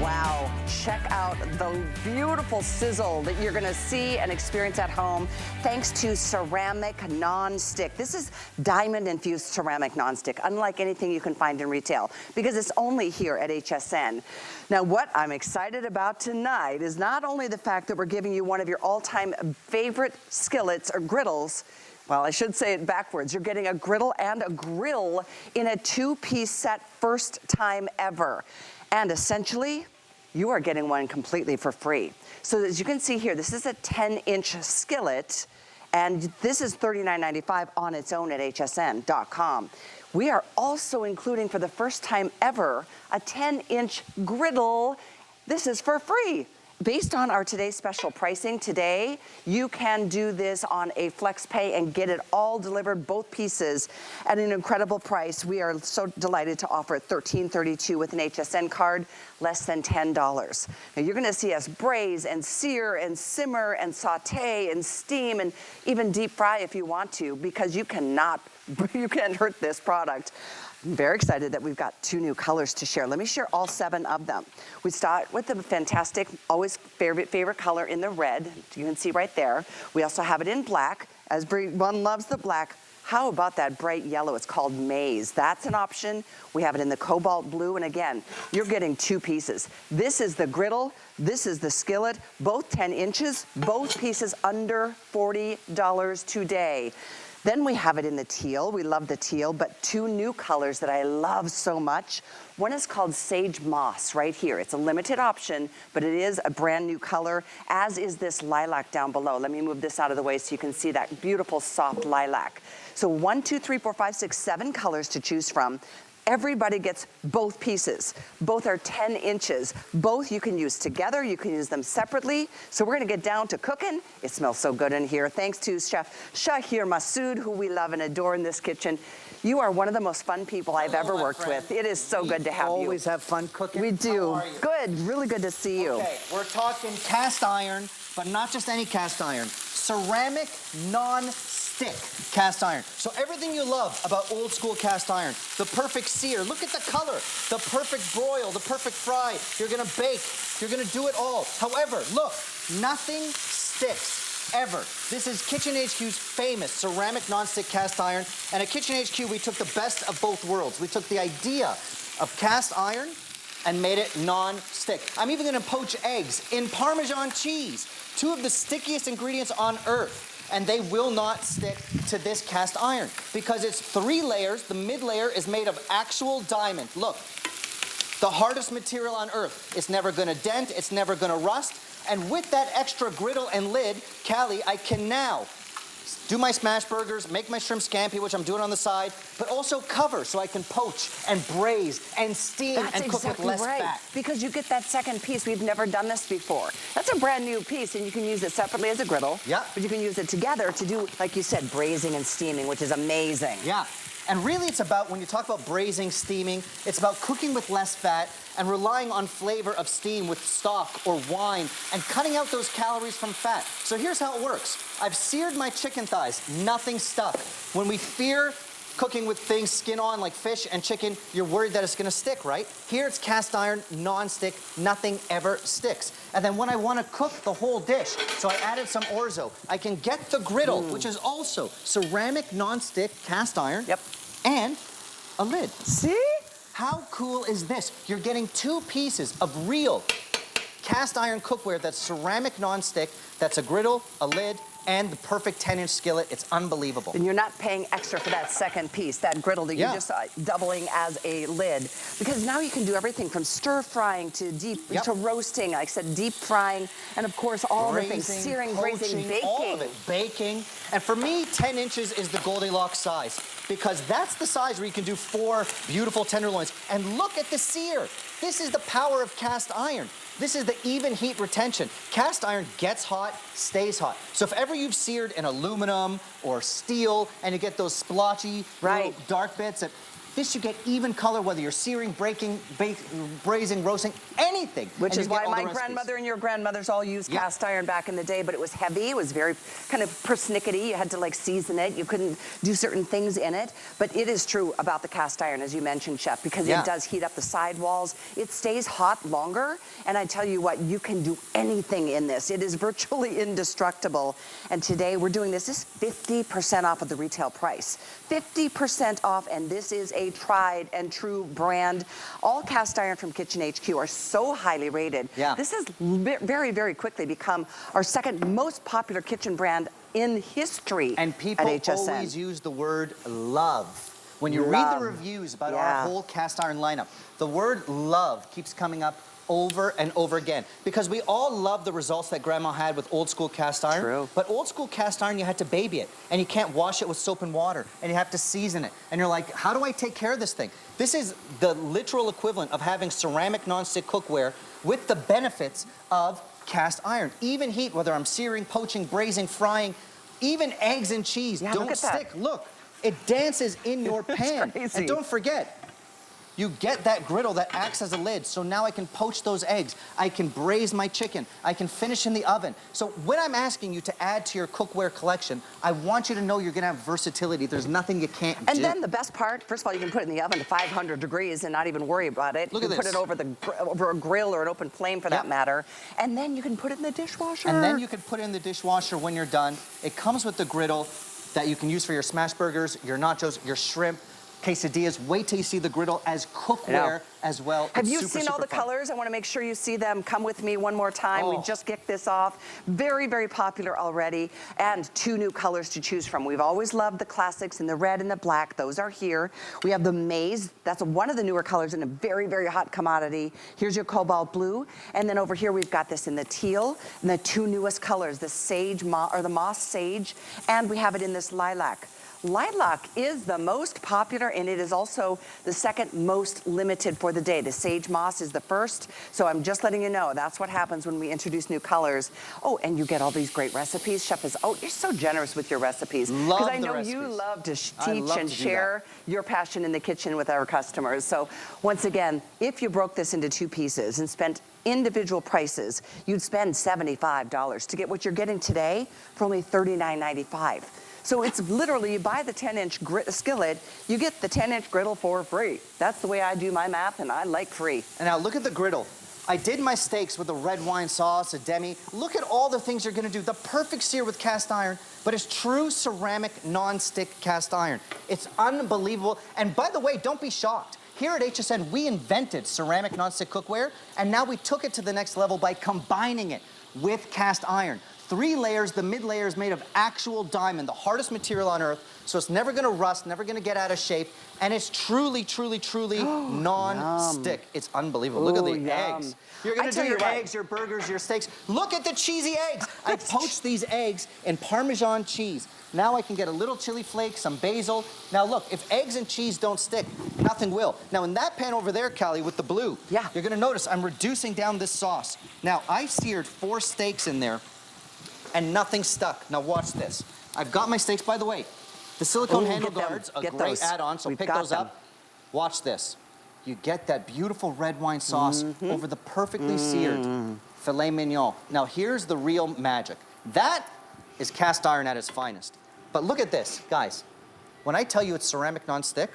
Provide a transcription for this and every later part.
Wow, check out the beautiful sizzle that you're gonna see and experience at home thanks to ceramic non-stick. This is diamond-infused ceramic non-stick, unlike anything you can find in retail, because it's only here at HSN. Now, what I'm excited about tonight is not only the fact that we're giving you one of your all-time favorite skillets or griddles. Well, I should say it backwards. You're getting a griddle and a grill in a two-piece set, first time ever. And essentially, you are getting one completely for free. So as you can see here, this is a 10-inch skillet, and this is $39.95 on its own at hsn.com. We are also including, for the first time ever, a 10-inch griddle. This is for free. Based on our today's special pricing today, you can do this on a flex pay and get it all delivered, both pieces, at an incredible price. We are so delighted to offer it $13.32 with an HSN card, less than $10. Now you're gonna see us braise and sear and simmer and saute and steam and even deep fry if you want to, because you can't hurt this product. I'm very excited that we've got 2 new colors to share. Let me share all 7 of them. We start with the fantastic, always favorite color in the red. You can see right there. We also have it in black, as everyone loves the black. How about that bright yellow? It's called maize. That's an option. We have it in the cobalt blue, and again, you're getting 2 pieces. This is the griddle, this is the skillet, both 10 inches, both pieces under $40 today. Then we have it in the teal. We love the teal, but 2 new colors that I love so much. One is called Sage Moss right here. It's a limited option, but it is a brand new color, as is this lilac down below. Let me move this out of the way so you can see that beautiful soft lilac. So 1, 2, 3, 4, 5, 6, 7 colors to choose from. Everybody gets both pieces. Both are 10 inches. Both you can use together, you can use them separately. So we're gonna get down to cooking. It smells so good in here. Thanks to Chef Shahir Masood, who we love and adore in this kitchen. You are one of the most fun people I've ever worked with. It is so good to have you. Always have fun cooking. We do. How are you? Good, really good to see you. Okay, we're talking cast iron, but not just any cast iron. Ceramic non-stick cast iron. So everything you love about old school cast iron, the perfect sear, look at the color, the perfect broil, the perfect fry, you're gonna bake, you're gonna do it all. However, look, nothing sticks ever. This is KitchenHQ's famous ceramic non-stick cast iron, and at KitchenHQ we took the best of both worlds. We took the idea of cast iron and made it non-stick. I'm even gonna poach eggs in Parmesan cheese, 2 of the stickiest ingredients on earth. And they will not stick to this cast iron because it's 3 layers. The mid layer is made of actual diamond. Look, the hardest material on earth. It's never gonna dent, it's never gonna rust. And with that extra griddle and lid, Callie, I can now do my smash burgers, make my shrimp scampi, which I'm doing on the side, but also cover so I can poach and braise and steam and cook with less fat. Because you get that second piece. We've never done this before. That's a brand new piece, and you can use it separately as a griddle. Yeah. But you can use it together to do, like you said, braising and steaming, which is amazing. Yeah. And really it's about, when you talk about braising, steaming, it's about cooking with less fat and relying on flavor of steam with stock or wine and cutting out those calories from fat. So here's how it works. I've seared my chicken thighs, nothing stuck. When we fear cooking with things skin on like fish and chicken, you're worried that it's gonna stick, right? Here it's cast iron, non-stick, nothing ever sticks. And then when I wanna cook the whole dish, so I added some orzo, I can get the griddle, which is also ceramic non-stick cast iron, and a lid. See? How cool is this? You're getting 2 pieces of real cast iron cookware that's ceramic non-stick, that's a griddle, a lid, and the perfect 10-inch skillet. It's unbelievable. And you're not paying extra for that second piece, that griddle that you're just doubling as a lid. Because now you can do everything from stir frying to to roasting, like I said, deep frying, and of course all the things, searing, braising, baking. All of it, baking. And for me, 10 inches is the Goldilocks size, because that's the size where you can do 4 beautiful tenderloins. And look at the sear. This is the power of cast iron. This is the even heat retention. Cast iron gets hot, stays hot. So if ever you've seared in aluminum or steel and you get those splotchy little dark bits, This you get even color, whether you're searing, braising, roasting, anything. Which And is you get why all the my recipes. grandmother and your grandmothers all used cast iron back in the day, but it was heavy, it was very kind of persnickety, you had to like season it, you couldn't do certain things in it, but it is true about the cast iron, as you mentioned, Chef, because it does heat up the sidewalls, it stays hot longer, and I tell you what, you can do anything in this. It is virtually indestructible, and today we're doing this is 50% off of the retail price. 50% off, and this is a tried and true brand. All cast iron from KitchenHQ are so highly rated. This has very, very quickly become our second most popular kitchen brand in history. And people at HSN. always use the word love. When you read the reviews about our whole cast iron lineup, the word love keeps coming up over and over again, because we all love the results that Grandma had with old school cast iron. True. But old school cast iron, you had to baby it, and you can't wash it with soap and water, and you have to season it. And you're like, how do I take care of this thing? This is the literal equivalent of having ceramic nonstick cookware with the benefits of cast iron. Even heat, whether I'm searing, poaching, braising, frying, even eggs and cheese don't stick. Look, it dances in your pan. And don't forget, you get that griddle that acts as a lid, so now I can poach those eggs, I can braise my chicken, I can finish in the oven. So when I'm asking you to add to your cookware collection, I want you to know you're gonna have versatility. There's nothing you can't do. And then the best part, first of all, you can put it in the oven to 500 degrees and not even worry about it. Look you at can this. put it over a grill or an open flame for that matter. And then you can put it in the dishwasher. And then you can put it in the dishwasher when you're done. It comes with the griddle that you can use for your smash burgers, your nachos, your shrimp, quesadillas. Wait till you see the griddle as cookware as well. Have you seen all the colors? I want to make sure you see them. Come with me one more time. We just kicked this off. Very, very popular already. And 2 new colors to choose from. We've always loved the classics in the red and the black. Those are here. We have the maize. That's one of the newer colors in a very, very hot commodity. Here's your cobalt blue. And then over here, we've got this in the teal. And the 2 newest colors, the sage, or the moss sage. And we have it in this lilac. Lilac is the most popular, and it is also the second most limited for the day. The sage moss is the first, so I'm just letting you know that's what happens when we introduce new colors. Oh, and you get all these great recipes. Chef is, you're so generous with your recipes. Because I know you love to teach and share your passion in the kitchen with our customers. So once again, if you broke this into 2 pieces and spent individual prices, you'd spend $75 to get what you're getting today for only $39.95. So it's literally, you buy the 10-inch skillet, you get the 10-inch griddle for free. That's the way I do my math, and I like free. And now look at the griddle. I did my steaks with a red wine sauce, a demi. Look at all the things you're gonna do. The perfect sear with cast iron, but it's true ceramic non-stick cast iron. It's unbelievable. And by the way, don't be shocked. Here at HSN, we invented ceramic non-stick cookware, and now we took it to the next level by combining it with cast iron. 3 layers, the mid layer is made of actual diamond, the hardest material on earth, so it's never gonna rust, never gonna get out of shape, and it's truly, truly, truly non-stick. It's unbelievable. Look at the eggs. You're gonna do your eggs, your burgers, your steaks. Look at the cheesy eggs. I poached these eggs in Parmesan cheese. Now I can get a little chili flakes, some basil. Now look, if eggs and cheese don't stick, nothing will. Now in that pan over there, Callie, with the blue, you're gonna notice I'm reducing down this sauce. Now I seared 4 steaks in there, and nothing stuck. Now watch this. I've got my steaks, by the way. The silicone handle guards, a great add-on, so pick those up. Watch this. You get that beautiful red wine sauce over the perfectly seared filet mignon. Now here's the real magic. That is cast iron at its finest. But look at this, guys. When I tell you it's ceramic non-stick,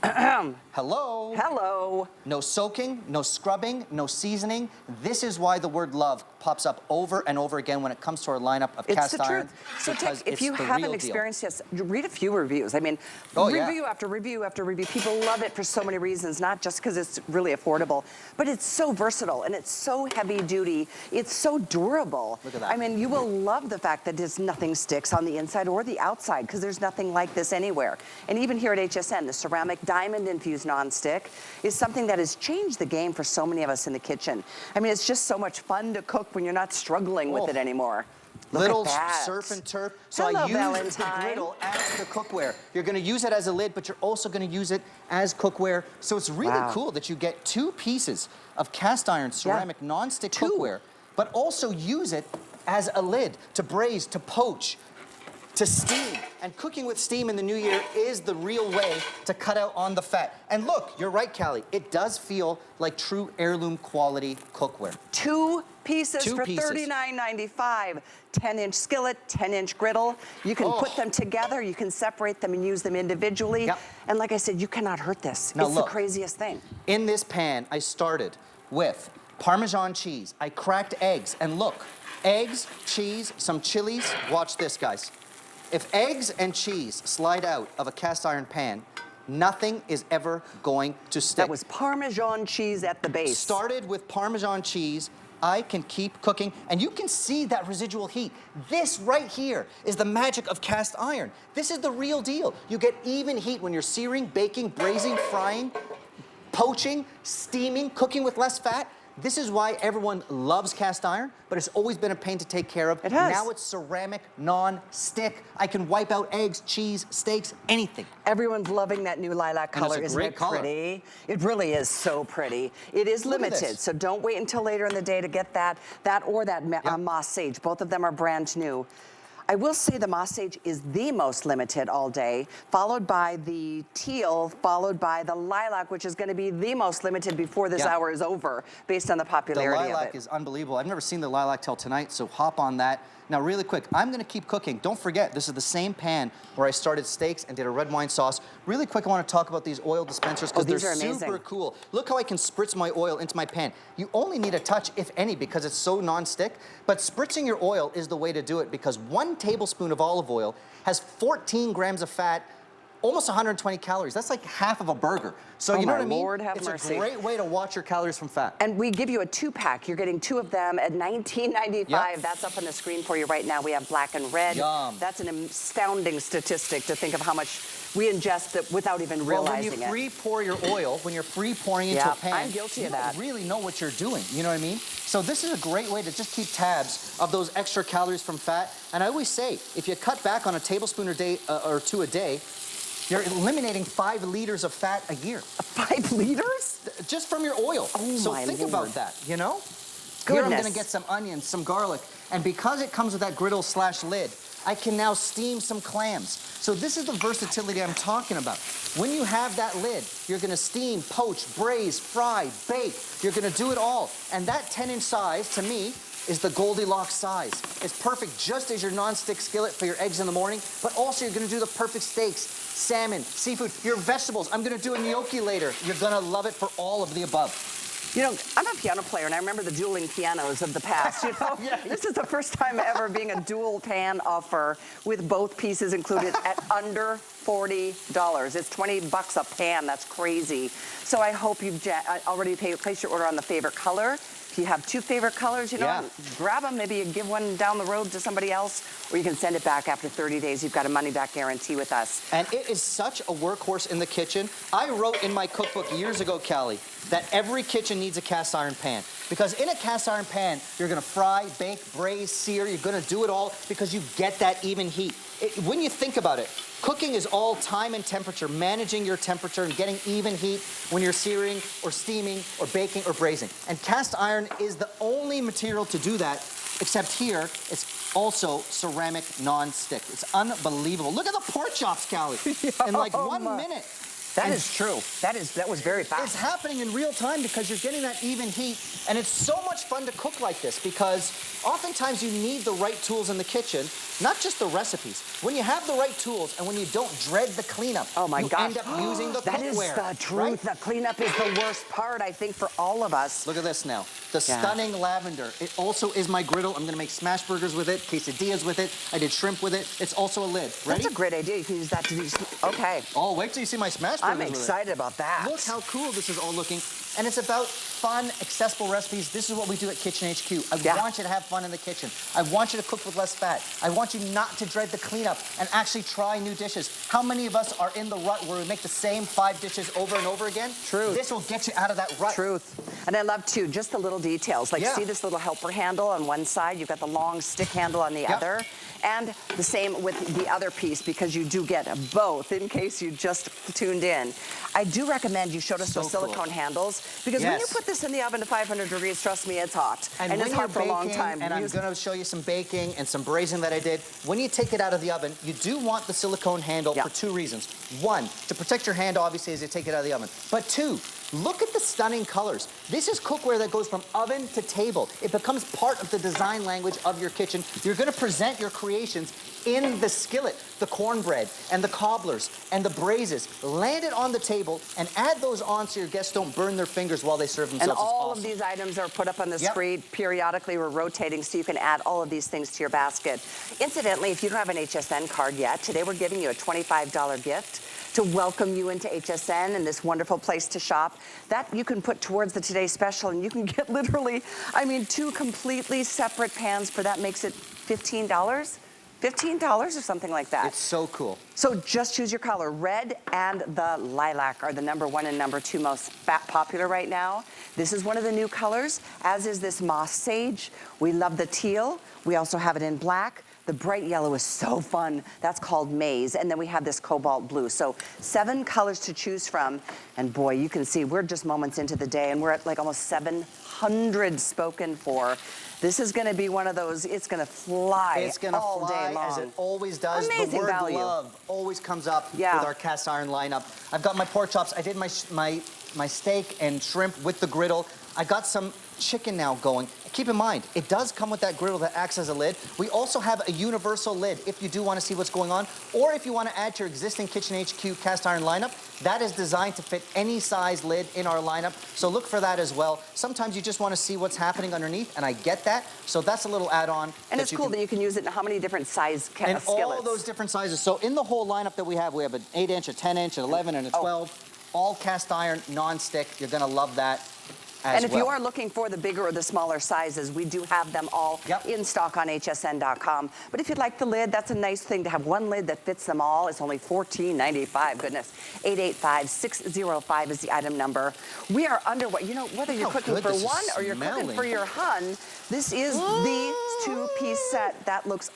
hello. Hello. No soaking, no scrubbing, no seasoning. This is why the word love pops up over and over again when it comes to our lineup of cast iron. So if you haven't experienced this, read a few reviews. I mean, review after review after review. People love it for so many reasons, not just because it's really affordable, but it's so versatile and it's so heavy duty. It's so durable. Look at that. I mean, you will love the fact that nothing sticks on the inside or the outside, because there's nothing like this anywhere. And even here at HSN, the ceramic diamond infused nonstick is something that has changed the game for so many of us in the kitchen. I mean, it's just so much fun to cook when you're not struggling with it anymore. Little surf and turf. So I use the griddle as the cookware. You're gonna use it as a lid, but you're also gonna use it as cookware. So it's really cool that you get 2 pieces of cast iron ceramic non-stick cookware, but also use it as a lid to braise, to poach, to steam. And cooking with steam in the new year is the real way to cut out on the fat. And look, you're right, Callie. It does feel like true heirloom quality cookware. Two pieces for pieces. $39.95. 10-inch skillet, 10-inch griddle. You can put them together, you can separate them and use them individually. Yep. And like I said, you cannot hurt this. Now it's look, the craziest thing. In this pan, I started with Parmesan cheese. I cracked eggs, and look, eggs, cheese, some chilies. Watch this, guys. If eggs and cheese slide out of a cast iron pan, nothing is ever going to stick. That was Parmesan cheese at the base. Started with Parmesan cheese. I can keep cooking, and you can see that residual heat. This right here is the magic of cast iron. This is the real deal. You get even heat when you're searing, baking, braising, frying, poaching, steaming, cooking with less fat. This is why everyone loves cast iron, but it's always been a pain to take care of. It has. Now it's ceramic, non-stick. I can wipe out eggs, cheese, steaks, anything. Everyone's loving that new lilac And it's color. a Isn't great it color. pretty? It really is so pretty. It is Look at limited, this. so don't wait until later in the day to get that or that moss sage. Both of them are brand new. I will say the moss sage is the most limited all day, followed by the teal, followed by the lilac, which is going to be the most limited before this hour is over, based on the popularity of it. The lilac is unbelievable. I've never seen the lilac till tonight, so hop on that. Now, really quick, I'm gonna keep cooking. Don't forget, this is the same pan where I started steaks and did a red wine sauce. Really quick, I wanna talk about these oil dispensers because they're super cool. Look how I can spritz my oil into my pan. You only need a touch, if any, because it's so non-stick, but spritzing your oil is the way to do it because 1 tablespoon of olive oil has 14 grams of fat, almost 120 calories. That's like half of a burger. So you know what I mean? Lord have it's mercy. a great way to watch your calories from fat. And we give you a 2-pack. You're getting 2 of them at $19.95. Yep. That's up on the screen for you right now. We have black and red. Yum. That's an astounding statistic to think of how much we ingest that without even realizing it. When you free-pour your oil, when you're free-pouring into a pan, I'm guilty of that. You don't really know what you're doing, you know what I mean? So this is a great way to just keep tabs of those extra calories from fat. And I always say, if you cut back on a tablespoon or 2 a day, you're eliminating 5 liters of fat a year. 5 liters? Just from your oil. Oh so my think Lord. about that, you know? Goodness. Here I'm gonna get some onions, some garlic, and because it comes with that griddle / lid, I can now steam some clams. So this is the versatility I'm talking about. When you have that lid, you're gonna steam, poach, braise, fry, bake. You're gonna do it all. And that 10-inch size, to me, is the Goldilocks size. It's perfect just as your non-stick skillet for your eggs in the morning, but also you're gonna do the perfect steaks, salmon, seafood, your vegetables. I'm gonna do a gnocchi later. You're gonna love it for all of the above. You know, I'm a piano player, and I remember the dueling pianos of the past, you know? This is the first time ever being a dual pan offer with both pieces included at under $40. It's $20 a pan. That's crazy. So I hope you've already placed your order on the favorite color. If you have 2 favorite colors, you know, grab them. Maybe you give one down the road to somebody else, or you can send it back after 30 days. You've got a money-back guarantee with us. And it is such a workhorse in the kitchen. I wrote in my cookbook years ago, Callie, that every kitchen needs a cast iron pan. Because in a cast iron pan, you're gonna fry, bake, braise, sear, you're gonna do it all because you get that even heat. When you think about it, cooking is all time and temperature, managing your temperature and getting even heat when you're searing or steaming or baking or braising. And cast iron is the only material to do that, except here, it's also ceramic non-stick. It's unbelievable. Look at the pork chops, Callie, in like 1 minute. That is true. That was very fast. It's happening in real time because you're getting that even heat, and it's so much fun to cook like this because oftentimes you need the right tools in the kitchen, not just the recipes. When you have the right tools and when you don't dread the cleanup, you end up using the cookware. That is the truth. Right? The cleanup is the worst part, I think, for all of us. Look at this now. The stunning lavender. It also is my griddle. I'm gonna make smash burgers with it, quesadillas with it. I did shrimp with it. It's also a lid. Ready? That's a great idea. You can use that to do, okay. Oh, wait till you see my smash burgers I'm excited about that. Look how cool this is all looking. And it's about fun, accessible recipes. This is what we do at KitchenHQ. I want you to have fun in the kitchen. I want you to cook with less fat. I want you not to dread the cleanup and actually try new dishes. How many of us are in the rut where we make the same 5 dishes over and over again? Truth. This will get you out of that rut. Truth. And I love, too, just the little details. Like, see this little helper handle on one side? You've got the long stick handle on the other. And the same with the other piece because you do get both in case you just tuned in. I do recommend, you showed us those silicone handles. this. Because when you put this in the oven to 500 degrees, trust me, it's hot. And it's hot for a long time. And I'm gonna show you some baking and some braising that I did. When you take it out of the oven, you do want the silicone handle for 2 reasons. 1, to protect your hand, obviously, as you take it out of the oven. But 2, look at the stunning colors. This is cookware that goes from oven to table. It becomes part of the design language of your kitchen. You're gonna present your creations in the skillet, the cornbread and the cobblers and the braises. Land it on the table and add those on so your guests don't burn their fingers while they serve themselves. And all of these items are put up on the screen. Periodically, we're rotating so you can add all of these things to your basket. Incidentally, if you don't have an HSN card yet, today we're giving you a $25 gift to welcome you into HSN and this wonderful place to shop. That you can put towards the Today Special, and you can get literally, I mean, 2 completely separate pans for that makes it $15? $15 or something like that. It's so cool. So just choose your color. Red and the lilac are the #1 and #2 most popular right now. This is one of the new colors, as is this moss sage. We love the teal. We also have it in black. The bright yellow is so fun. That's called maize. And then we have this cobalt blue. So 7 colors to choose from. And boy, you can see we're just moments into the day and we're at like almost 700 spoken for. This is gonna be one of those, it's gonna fly It's gonna all fly day long. as it always does. Amazing the word value. love always comes up with our cast iron lineup. I've got my pork chops. I did my steak and shrimp with the griddle. I got some chicken now going. Keep in mind, it does come with that griddle that acts as a lid. We also have a universal lid if you do want to see what's going on, or if you want to add to your existing KitchenHQ cast iron lineup. That is designed to fit any size lid in our lineup, so look for that as well. Sometimes you just want to see what's happening underneath, and I get that, so that's a little add-on. And it's cool that you can use it in how many different size skillets? All those different sizes. So in the whole lineup that we have an 8-inch, a 10-inch, an 11, and a 12, all cast iron, non-stick. You're going to love that. And if you are looking for the bigger or the smaller sizes, we do have them all in stock on hsn.com. But if you'd like the lid, that's a nice thing to have one lid that fits them all. It's only $14.95. Goodness. 885-605 is the item number. We are underway. You know, whether you're cooking for one or you're cooking for your hun, this is the 2-piece set. That looks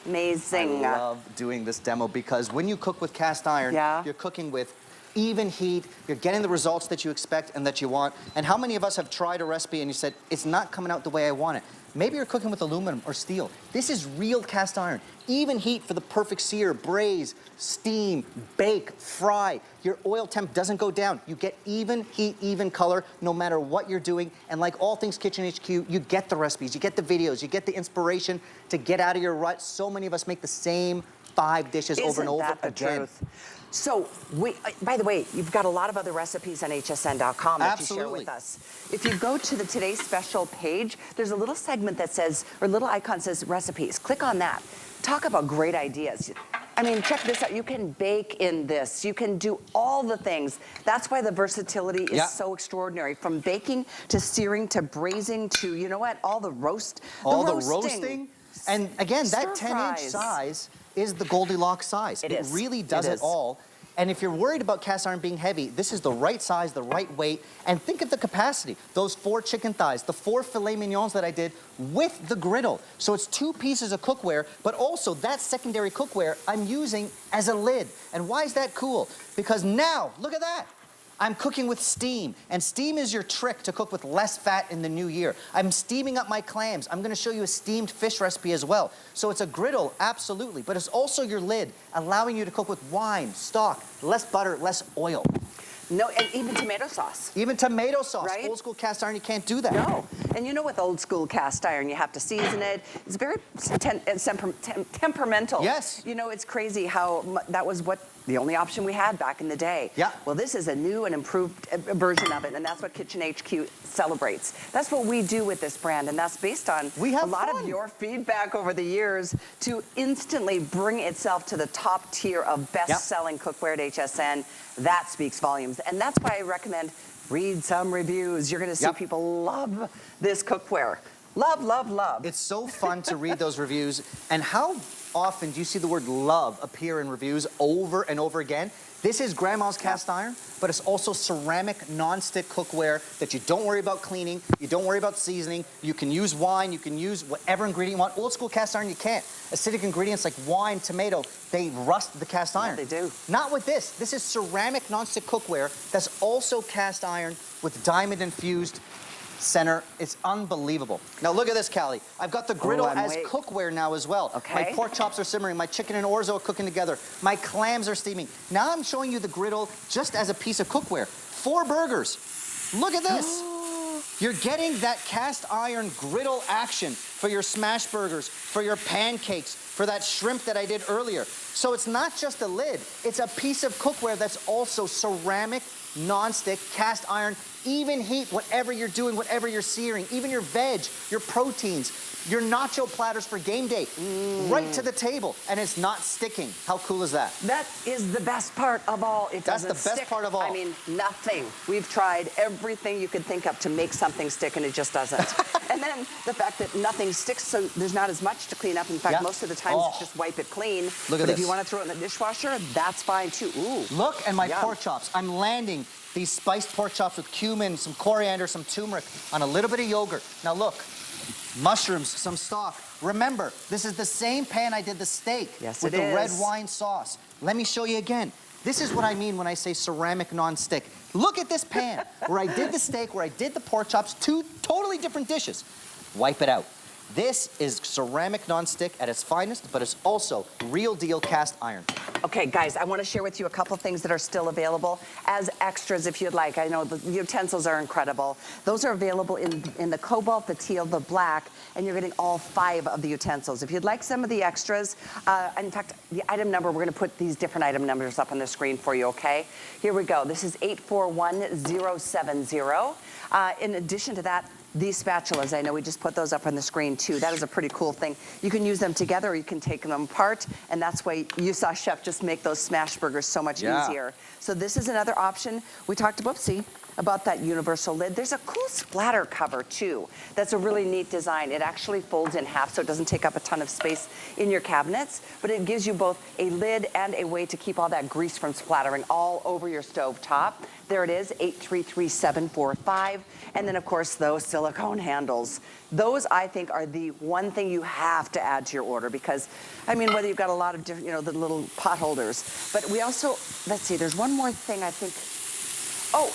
amazing. I love doing this demo because when you cook with cast iron, you're cooking with even heat, you're getting the results that you expect and that you want. And how many of us have tried a recipe and you said, it's not coming out the way I want it? Maybe you're cooking with aluminum or steel. This is real cast iron. Even heat for the perfect sear, braise, steam, bake, fry. Your oil temp doesn't go down. You get even heat, even color, no matter what you're doing. And like all things KitchenHQ, you get the recipes, you get the videos, you get the inspiration to get out of your rut. So many of us make the same 5 dishes over and over again. Isn't that the truth? So, by the way, you've got a lot of other recipes on hsn.com that you share with us. If you go to the Today's Special page, there's a little segment that says, or a little icon says recipes. Click on that. Talk about great ideas. I mean, check this out. You can bake in this. You can do all the things. That's why the versatility is so extraordinary. From baking to searing to braising to, you know what, all the roasting. And again, that 10-inch size is the Goldilocks size. It really does it all. And if you're worried about cast iron being heavy, this is the right size, the right weight. And think of the capacity. Those 4 chicken thighs, the 4 filet mignons that I did with the griddle. So it's 2 pieces of cookware, but also that secondary cookware I'm using as a lid. And why is that cool? Because now, look at that. I'm cooking with steam, and steam is your trick to cook with less fat in the new year. I'm steaming up my clams. I'm gonna show you a steamed fish recipe as well. So it's a griddle, absolutely, but it's also your lid, allowing you to cook with wine, stock, less butter, less oil. No, and even tomato sauce. Even tomato sauce. Right? Old school cast iron, you can't do that. No. And you know with old school cast iron, you have to season it. It's very temperamental. Yes. You know, it's crazy how that was the only option we had back in the day. Yeah. Well, this is a new and improved version of it, and that's what KitchenHQ celebrates. That's what we do with this brand, and that's based on a lot of your feedback over the years to instantly bring itself to the top tier of best-selling cookware at HSN. That speaks volumes, and that's why I recommend read some reviews. You're gonna see people love this cookware. Love, love, love. It's so fun to read those reviews. And how often do you see the word love appear in reviews over and over again? This is Grandma's cast iron, but it's also ceramic non-stick cookware that you don't worry about cleaning, you don't worry about seasoning. You can use wine, you can use whatever ingredient you want. Old school cast iron, you can't. Acidic ingredients like wine, tomato, they rust the cast iron. Yeah, they do. Not with this. This is ceramic non-stick cookware that's also cast iron with diamond infused center. It's unbelievable. Now look at this, Callie. I've got the griddle as cookware now as well. Okay. My pork chops are simmering. My chicken and orzo are cooking together. My clams are steaming. Now I'm showing you the griddle just as a piece of cookware. 4 burgers. Look at this. You're getting that cast iron griddle action for your smash burgers, for your pancakes, for that shrimp that I did earlier. So it's not just a lid. It's a piece of cookware that's also ceramic, non-stick, cast iron, even heat, whatever you're doing, whatever you're searing, even your veg, your proteins, your nacho platters for game day, right to the table, and it's not sticking. How cool is that? That is the best part of all. It doesn't That's the best stick. part of all. I mean, nothing. We've tried everything you could think of to make something stick, and it just doesn't. And then the fact that nothing sticks, so there's not as much to clean up. In fact, most of the time, it's just wipe it clean. Look at this. If this. you want to throw it in the dishwasher, that's fine too. Ooh. Look at my Yum. pork chops. I'm landing these spiced pork chops with cumin, some coriander, some turmeric on a little bit of yogurt. Now look, mushrooms, some stock. Remember, this is the same pan I did the steak with the red wine sauce. Let me show you again. This is what I mean when I say ceramic non-stick. Look at this pan where I did the steak, where I did the pork chops, 2 totally different dishes. Wipe it out. This is ceramic non-stick at its finest, but it's also real deal cast iron. Okay, guys, I want to share with you a couple things that are still available as extras if you'd like. I know the utensils are incredible. Those are available in the cobalt, the teal, the black, and you're getting all 5 of the utensils. If you'd like some of the extras, in fact, the item number, we're going to put these different item numbers up on the screen for you, okay? Here we go. This is 841070. In addition to that, these spatulas, I know we just put those up on the screen too. That is a pretty cool thing. You can use them together or you can take them apart, and that's why you saw Chef just make those smash burgers so much easier. So this is another option. We talked to Whoopsie about that universal lid. There's a cool splatter cover too. That's a really neat design. It actually folds in half so it doesn't take up a ton of space in your cabinets, but it gives you both a lid and a way to keep all that grease from splattering all over your stove top. There it is, 833745. And then of course those silicone handles. Those I think are the one thing you have to add to your order because, I mean, whether you've got a lot of different, you know, the little pot holders, but we also, let's see, there's one more thing I think, oh,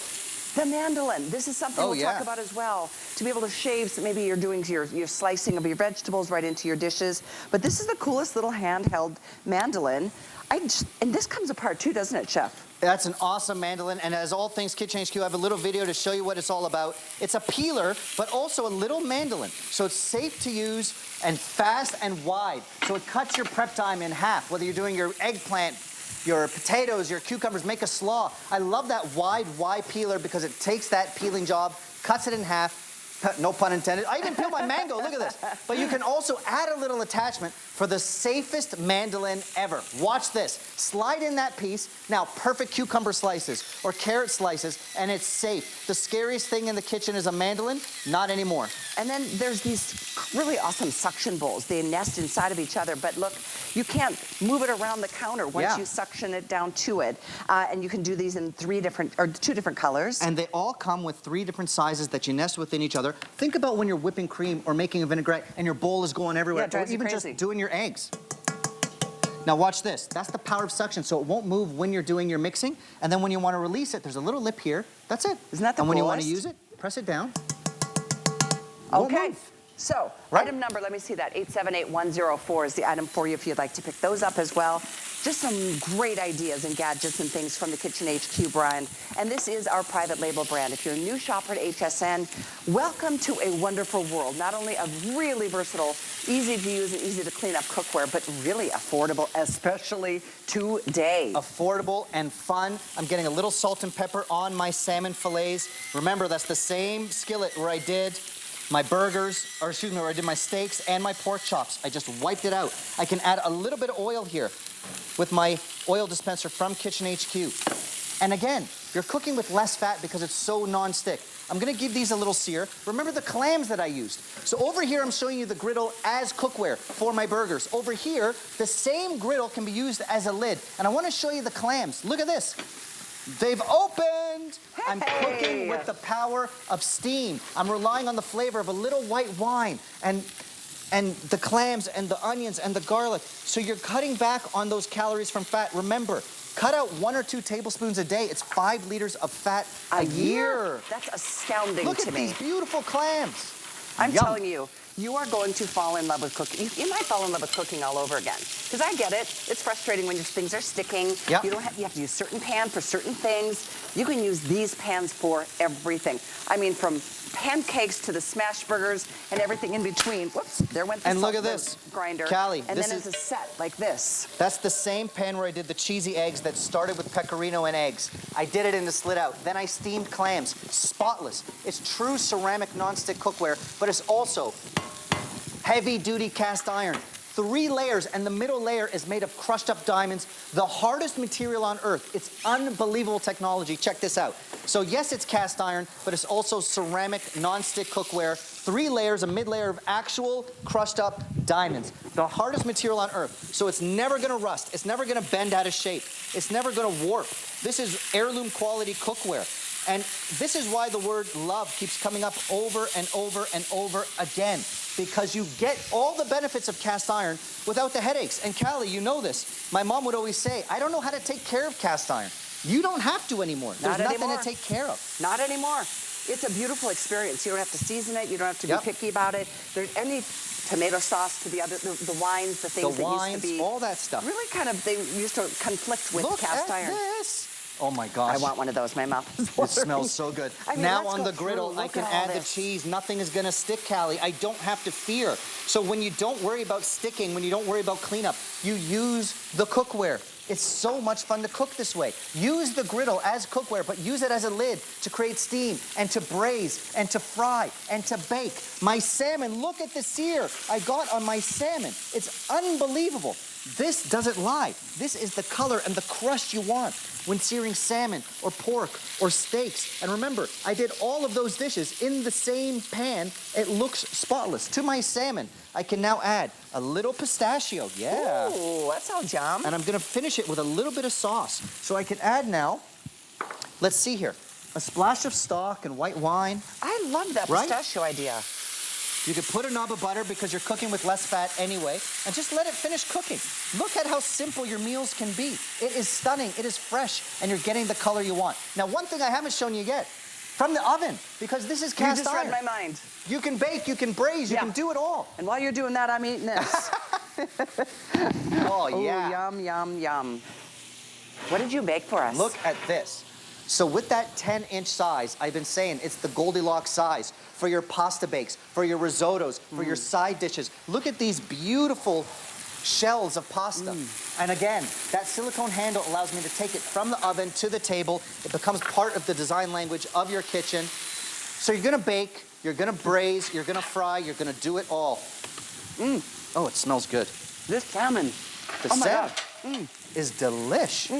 the mandolin. This is something we'll talk about as well. To be able to shave, so maybe you're doing your slicing of your vegetables right into your dishes. But this is the coolest little handheld mandolin. And this comes apart too, doesn't it, Chef? That's an awesome mandolin, and as all things KitchenHQ, I have a little video to show you what it's all about. It's a peeler, but also a little mandolin. So it's safe to use and fast and wide. So it cuts your prep time in half, whether you're doing your eggplant, your potatoes, your cucumbers, make a slaw. I love that wide peeler because it takes that peeling job, cuts it in half, no pun intended. I even peeled my mango, look at this. But you can also add a little attachment for the safest mandolin ever. Watch this, slide in that piece. Now, perfect cucumber slices or carrot slices, and it's safe. The scariest thing in the kitchen is a mandolin, not anymore. And then there's these really awesome suction bowls. They nest inside of each other, but look, you can't move it around the counter once you suction it down to it. And you can do these in 2 different colors. And they all come with 3 different sizes that you nest within each other. Think about when you're whipping cream or making a vinaigrette and your bowl is going everywhere, or even just doing your eggs. Now watch this. That's the power of suction, so it won't move when you're doing your mixing. And then when you want to release it, there's a little lip here. That's it. Isn't that the And when you coolest? want to use it, press it down. Okay. So, item number, let me see that, 878104 is the item for you if you'd like to pick those up as well. Just some great ideas and gadgets and things from the KitchenHQ brand. And this is our private label brand. If you're a new shopper at HSN, welcome to a wonderful world. Not only of really versatile, easy to use and easy to clean up cookware, but really affordable, especially today. Affordable and fun. I'm getting a little salt and pepper on my salmon fillets. Remember, that's the same skillet where I did my burgers, or excuse me, where I did my steaks and my pork chops. I just wiped it out. I can add a little bit of oil here with my oil dispenser from KitchenHQ. And again, you're cooking with less fat because it's so non-stick. I'm gonna give these a little sear. Remember the clams that I used. So over here, I'm showing you the griddle as cookware for my burgers. Over here, the same griddle can be used as a lid. And I wanna show you the clams. Look at this. They've opened. Hey. I'm cooking with the power of steam. I'm relying on the flavor of a little white wine and the clams and the onions and the garlic. So you're cutting back on those calories from fat. Remember, cut out 1 or 2 tablespoons a day. It's 5 liters of fat a year. That's astounding to me. Look at these beautiful clams. I'm telling you, you are going to fall in love with cooking. You might fall in love with cooking all over again. Because I get it. It's frustrating when your things are sticking. Yep. You have to use certain pan for certain things. You can use these pans for everything. I mean, from pancakes to the smash burgers and everything in between. Whoops, there went the And look at this grinder. Callie, and then it's a set like this. That's the same pan where I did the cheesy eggs that started with pecorino and eggs. I did it in the slit out. Then I steamed clams, spotless. It's true ceramic nonstick cookware, but it's also heavy duty cast iron. 3 layers, and the middle layer is made of crushed up diamonds, the hardest material on earth. It's unbelievable technology. Check this out. So yes, it's cast iron, but it's also ceramic non-stick cookware. 3 layers, a mid layer of actual crushed up diamonds. The hardest material on earth. So it's never gonna rust. It's never gonna bend out of shape. It's never gonna warp. This is heirloom quality cookware. And this is why the word love keeps coming up over and over and over again, because you get all the benefits of cast iron without the headaches. And Callie, you know this. My mom would always say, I don't know how to take care of cast iron. You don't have to anymore. There's nothing to take care of. Not anymore. It's a beautiful experience. You don't have to season it. You don't have to be picky about it. There's any tomato sauce to the other, the wines, the things that used to be. All that stuff. Really kind of, they used to conflict with cast iron. Look at this. Oh my gosh. I want one of those. My mouth is watering. It smells so good. I mean, now on the griddle, I can add the cheese. Nothing is gonna stick, Callie. I don't have to fear. So when you don't worry about sticking, when you don't worry about cleanup, you use the cookware. It's so much fun to cook this way. Use the griddle as cookware, but use it as a lid to create steam and to braise and to fry and to bake. My salmon, look at the sear I got on my salmon. It's unbelievable. This doesn't lie. This is the color and the crust you want when searing salmon or pork or steaks. And remember, I did all of those dishes in the same pan. It looks spotless. To my salmon, I can now add a little pistachio. Yeah. Ooh, that sounds yum. And I'm gonna finish it with a little bit of sauce. So I can add now, let's see here, a splash of stock and white wine. I love that pistachio idea. You can put a knob of butter because you're cooking with less fat anyway, and just let it finish cooking. Look at how simple your meals can be. It is stunning, it is fresh, and you're getting the color you want. Now, one thing I haven't shown you yet, from the oven, because this is cast iron. You just read my mind. You can bake, you can braise, you can do it all. And while you're doing that, I'm eating this. Oh, yeah. Ooh, yum, yum, yum. What did you bake for us? Look at this. So with that 10-inch size, I've been saying it's the Goldilocks size for your pasta bakes, for your risottos, for your side dishes. Look at these beautiful shells of pasta. And again, that silicone handle allows me to take it from the oven to the table. It becomes part of the design language of your kitchen. So you're gonna bake, you're gonna braise, you're gonna fry, you're gonna do it all. Oh, it smells good. This salmon. The salmon is delish.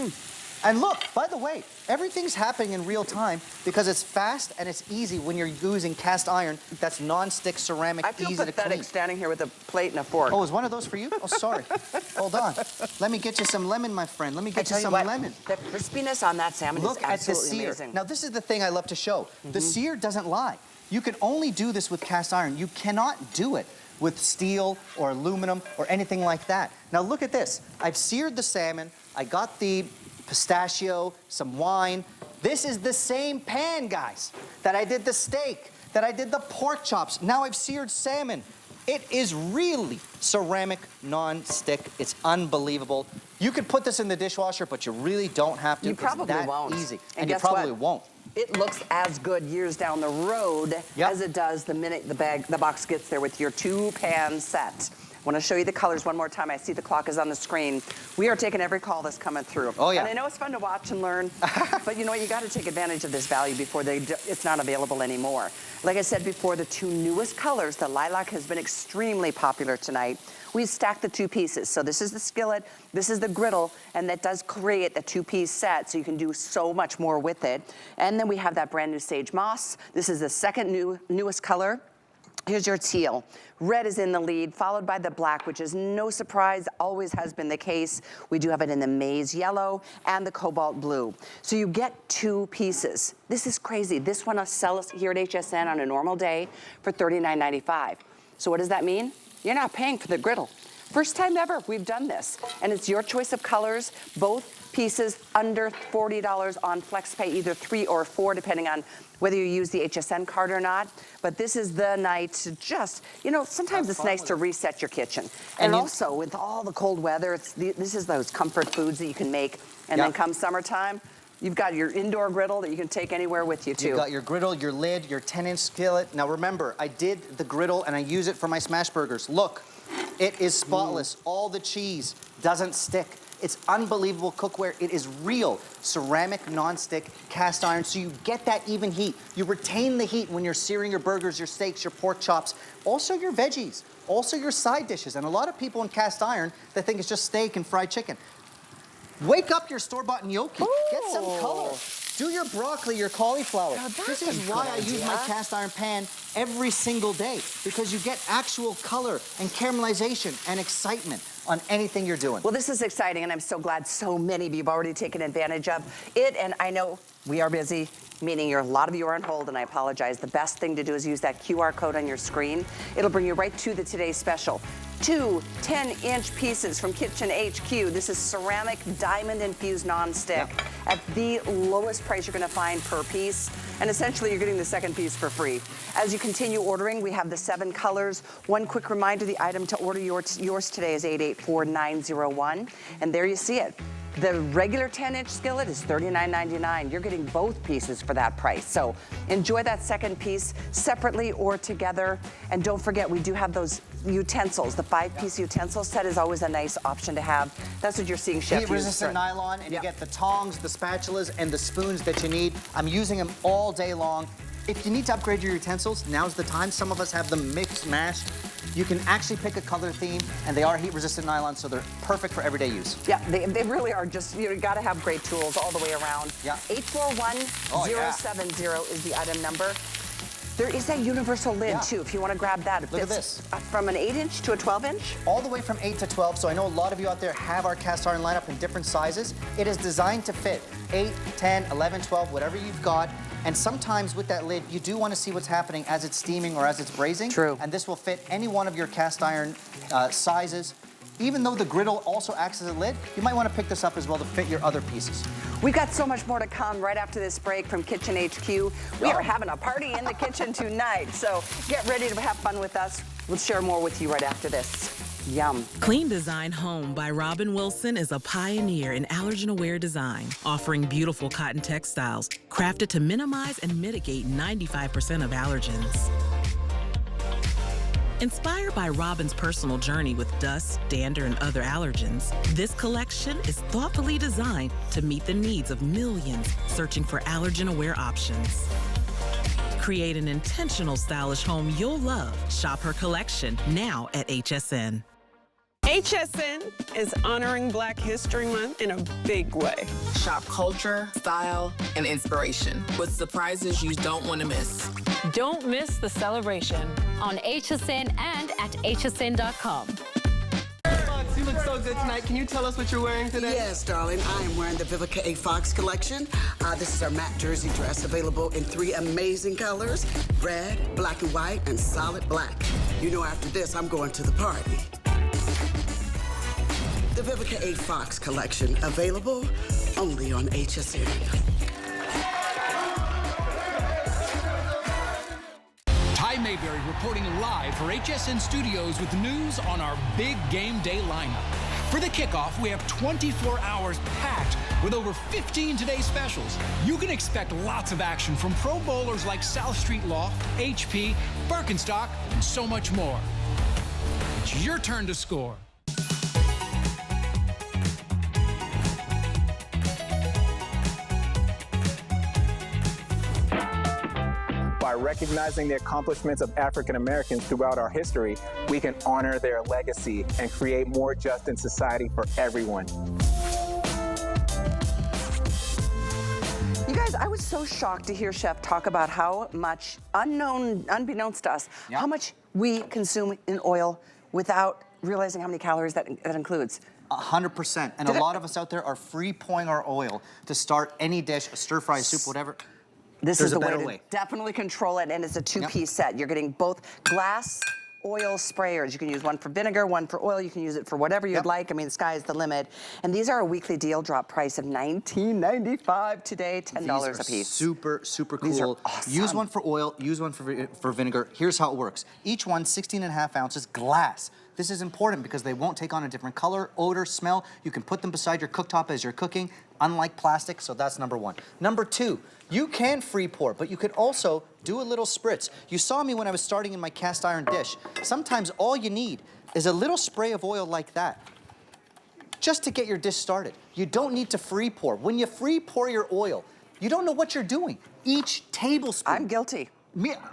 And look, by the way, everything's happening in real time because it's fast and it's easy when you're using cast iron that's non-stick ceramic, I feel easy to pathetic clean. standing here with a plate and a fork. Oh, is one of those for you? Oh, sorry. Hold on. Let me get you some lemon, my friend. Let me get you some lemon. The crispiness on that salmon Look is at the absolutely sear. amazing. Now, this is the thing I love to show. The sear doesn't lie. You can only do this with cast iron. You cannot do it with steel or aluminum or anything like that. Now, look at this. I've seared the salmon. I got the pistachio, some wine. This is the same pan, guys, that I did the steak, that I did the pork chops. Now I've seared salmon. It is really ceramic non-stick. It's unbelievable. You could put this in the dishwasher, but you really don't have to. You probably it's that won't. easy. And you guess probably what? won't. It looks as good years down the road as it does the minute the box gets there with your 2-pan set. I want to show you the colors one more time. I see the clock is on the screen. We are taking every call that's coming through. Oh, yeah. And I know it's fun to watch and learn, but you know what? You got to take advantage of this value before it's not available anymore. Like I said before, the two newest colors, the lilac has been extremely popular tonight. We've stacked the two pieces. So this is the skillet, this is the griddle, and that does create the two-piece set, so you can do so much more with it. And then we have that brand new sage moss. This is the second newest color. Here's your teal. Red is in the lead, followed by the black, which is no surprise, always has been the case. We do have it in the maize yellow and the cobalt blue. So you get two pieces. This is crazy. This one sells here at HSN on a normal day for $39.95. So what does that mean? You're not paying for the griddle. First time ever we've done this. And it's your choice of colors, both pieces under $40 on FlexPay, either 3 or 4, depending on whether you use the HSN card or not. But this is the night to just, you know, sometimes it's nice to reset your kitchen. And also with all the cold weather, this is those comfort foods that you can make. And then come summertime, you've got your indoor griddle that you can take anywhere with you too. You've got your griddle, your lid, your 10-inch skillet. Now remember, I did the griddle and I use it for my smash burgers. Look, it is spotless. All the cheese doesn't stick. It's unbelievable cookware. It is real ceramic, non-stick, cast iron, so you get that even heat. You retain the heat when you're searing your burgers, your steaks, your pork chops, also your veggies, also your side dishes. And a lot of people in cast iron, they think it's just steak and fried chicken. Wake up your store-bought gnocchi. Get some color. Do your broccoli, your cauliflower. This is why I use my cast iron pan every single day, because you get actual color and caramelization and excitement on anything you're doing. Well, this is exciting, and I'm so glad so many of you have already taken advantage of it. And I know we are busy, meaning a lot of you are on hold, and I apologize. The best thing to do is use that QR code on your screen. It'll bring you right to the today's special. 2 10-inch pieces from KitchenHQ. This is ceramic diamond-infused non-stick at the lowest price you're gonna find per piece. And essentially, you're getting the second piece for free. As you continue ordering, we have the 7 colors. One quick reminder, the item to order yours today is 884901. And there you see it. The regular 10-inch skillet is $39.99. You're getting both pieces for that price. So enjoy that second piece separately or together. And don't forget, we do have those utensils. The 5-piece utensil set is always a nice option to have. That's what you're seeing, Chef. Heat-resistant nylon, and you get the tongs, the spatulas, and the spoons that you need. I'm using them all day long. If you need to upgrade your utensils, now's the time. Some of us have them mixed, mashed. You can actually pick a color theme, and they are heat-resistant nylon, so they're perfect for everyday use. Yeah, they really are. Just, you gotta have great tools all the way around. Yeah. 841070 is the item number. There is that universal lid too, if you want to grab that. It Look at fits this. From an 8-inch to a 12-inch? All the way from 8 to 12, so I know a lot of you out there have our cast iron lineup in different sizes. It is designed to fit 8, 10, 11, 12, whatever you've got. And sometimes with that lid, you do want to see what's happening as it's steaming or as it's braising. True. And this will fit any one of your cast iron sizes. Even though the griddle also acts as a lid, you might want to pick this up as well to fit your other pieces. We've got so much more to come right after this break from KitchenHQ. We are having a party in the kitchen tonight, so get ready to have fun with us. We'll share more with you right after this. Yum. Clean Design Home by Robin Wilson is a pioneer in allergen-aware design, offering beautiful cotton textiles crafted to minimize and mitigate 95% of allergens. Inspired by Robin's personal journey with dust, dander, and other allergens, this collection is thoughtfully designed to meet the needs of millions searching for allergen-aware options. Create an intentional, stylish home you'll love. Shop her collection now at HSN. HSN is honoring Black History Month in a big way. Shop culture, style, and inspiration with surprises you don't want to miss. Don't miss the celebration on HSN and at hsn.com. You look so good tonight. Can you tell us what you're wearing today? Yes, darling. I am wearing the Vivica A. Fox collection. This is our matte jersey dress, available in 3 amazing colors: red, black and white, and solid black. You know, after this, I'm going to the party. The Vivica A. Fox collection, available only on HSN. Ty Mayberry reporting live for HSN Studios with news on our big game day lineup. For the kickoff, we have 24 hours packed with over 15 today's specials. You can expect lots of action from Pro Bowlers like South Street Loft, HP, Birkenstock, and so much more. It's your turn to score. By recognizing the accomplishments of African Americans throughout our history, we can honor their legacy and create more just in society for everyone. You guys, I was so shocked to hear Chef talk about how much, unbeknownst to us, how much we consume in oil without realizing how many calories that includes. 100%. And a lot of us out there are free pouring our oil to start any dish, a stir fry, soup, whatever. This is the way to definitely control it, and it's a two-piece set. You're getting both glass oil sprayers. You can use one for vinegar, one for oil. You can use it for whatever you'd like. I mean, the sky is the limit. And these are a weekly deal drop price of $19.95 today, $10 a piece. Super, super cool. These are awesome. Use one for oil, use one for vinegar. Here's how it works. Each one, 16.5 ounces, glass. This is important because they won't take on a different color, odor, smell. You can put them beside your cooktop as you're cooking, unlike plastic, so that's number one. Number two, you can free pour, but you could also do a little spritz. You saw me when I was starting in my cast iron dish. Sometimes all you need is a little spray of oil like that, just to get your dish started. You don't need to free pour. When you free pour your oil, you don't know what you're doing. Each tablespoon. I'm guilty.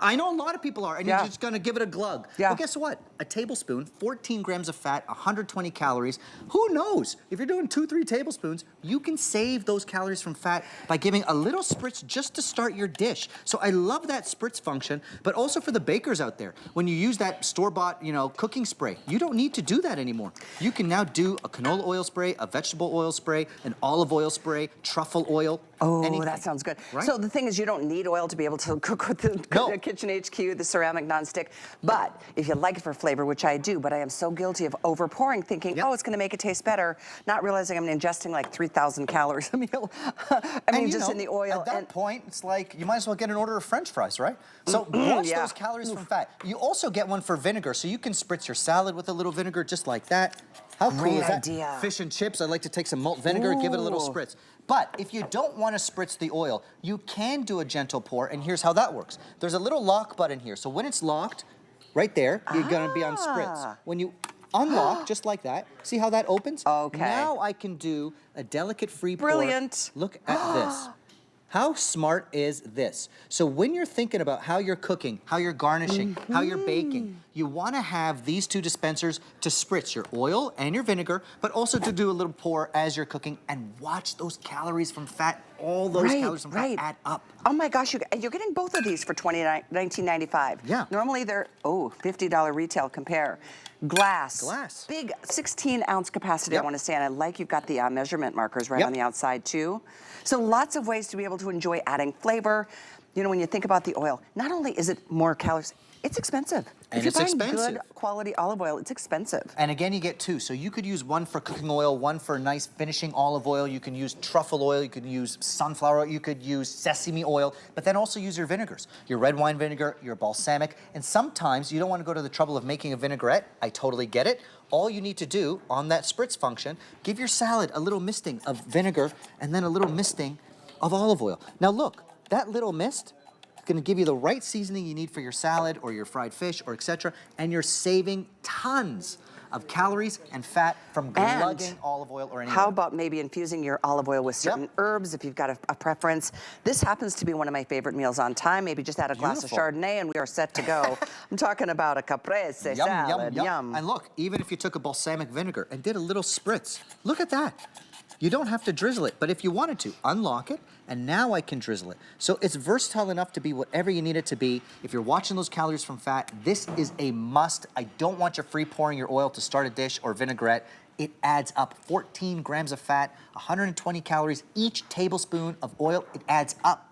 I know a lot of people are, and you're just gonna give it a glug. Yeah. Well, guess what? A tablespoon, 14 grams of fat, 120 calories. Who knows? If you're doing 2-3 tablespoons, you can save those calories from fat by giving a little spritz just to start your dish. So I love that spritz function, but also for the bakers out there, when you use that store-bought, cooking spray, you don't need to do that anymore. You can now do a canola oil spray, a vegetable oil spray, an olive oil spray, truffle oil. Oh, anything. that sounds good. Right? So the thing is, you don't need oil to be able to cook with the KitchenHQ, the ceramic nonstick. But if you like it for flavor, which I do, but I am so guilty of over pouring, thinking, oh, it's going to make it taste better, not realizing I'm ingesting like 3,000 calories a meal. I mean, just in the oil. At that point, it's like you might as well get an order of French fries, right? So watch those calories from fat. You also get one for vinegar, so you can spritz your salad with a little vinegar just like that. How cool is that? Idea. Fish and chips, I like to take some malt vinegar, give it a little spritz. But if you don't want to spritz the oil, you can do a gentle pour, and here's how that works. There's a little lock button here, so when it's locked, right there, you're gonna be on spritz. When you unlock, just like that, see how that opens? Okay. Now I can do a delicate free pour. Brilliant. Look at this. How smart is this? So when you're thinking about how you're cooking, how you're garnishing, how you're baking, you want to have these two dispensers to spritz your oil and your vinegar, but also to do a little pour as you're cooking, and watch those calories from fat, all those calories from fat add up. Oh my gosh, you're getting both of these for $19.95. Yeah. Normally they're, $50 retail. Compare. Glass. Big 16-ounce capacity, I want to say, and I like you've got the measurement markers right on the outside too. So lots of ways to be able to enjoy adding flavor. You know, when you think about the oil, not only is it more calories, it's expensive. And if it's you're buying expensive. good quality olive oil, it's expensive. And again, you get two. So you could use one for cooking oil, one for nice finishing olive oil. You can use truffle oil, you could use sunflower oil, you could use sesame oil, but then also use your vinegars. Your red wine vinegar, your balsamic, and sometimes you don't want to go to the trouble of making a vinaigrette. I totally get it. All you need to do on that spritz function, give your salad a little misting of vinegar and then a little misting of olive oil. Now look, that little mist is going to give you the right seasoning you need for your salad or your fried fish or etc. And you're saving tons of calories and fat from glugging olive oil or anything. How about maybe infusing your olive oil with certain herbs if you've got a preference? This happens to be one of my favorite meals on time. Maybe just add a glass of Chardonnay and we are set to go. I'm talking about a caprese salad. Yum. And look, even if you took a balsamic vinegar and did a little spritz, look at that. You don't have to drizzle it, but if you wanted to, unlock it, and now I can drizzle it. So it's versatile enough to be whatever you need it to be. If you're watching those calories from fat, this is a must. I don't want you free pouring your oil to start a dish or vinaigrette. It adds up 14 grams of fat, 120 calories, each tablespoon of oil, it adds up.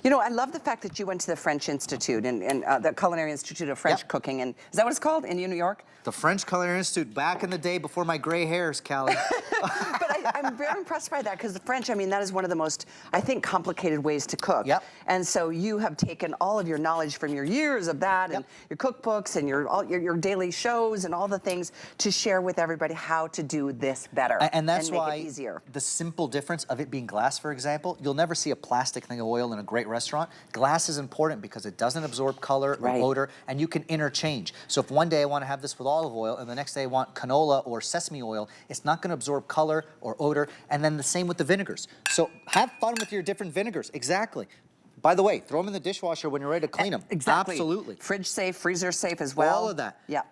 You know, I love the fact that you went to the French Institute and the Culinary Institute of French Cooking. And is that what it's called in New York? The French Culinary Institute, back in the day before my gray hairs, Callie. But I'm very impressed by that because the French, I mean, that is one of the most, I think, complicated ways to cook. Yep. And so you have taken all of your knowledge from your years of that and your cookbooks and your daily shows and all the things to share with everybody how to do this better. And that's make why it easier. the simple difference of it being glass, for example, you'll never see a plastic thing of oil in a great restaurant. Glass is important because it doesn't absorb color or odor, and you can interchange. So if one day I want to have this with olive oil and the next day I want canola or sesame oil, it's not going to absorb color or odor. And then the same with the vinegars. So have fun with your different vinegars. Exactly. By the way, throw them in the dishwasher when you're ready to clean them. Exactly. Absolutely. Fridge safe, freezer safe as well. All of that. Yeah.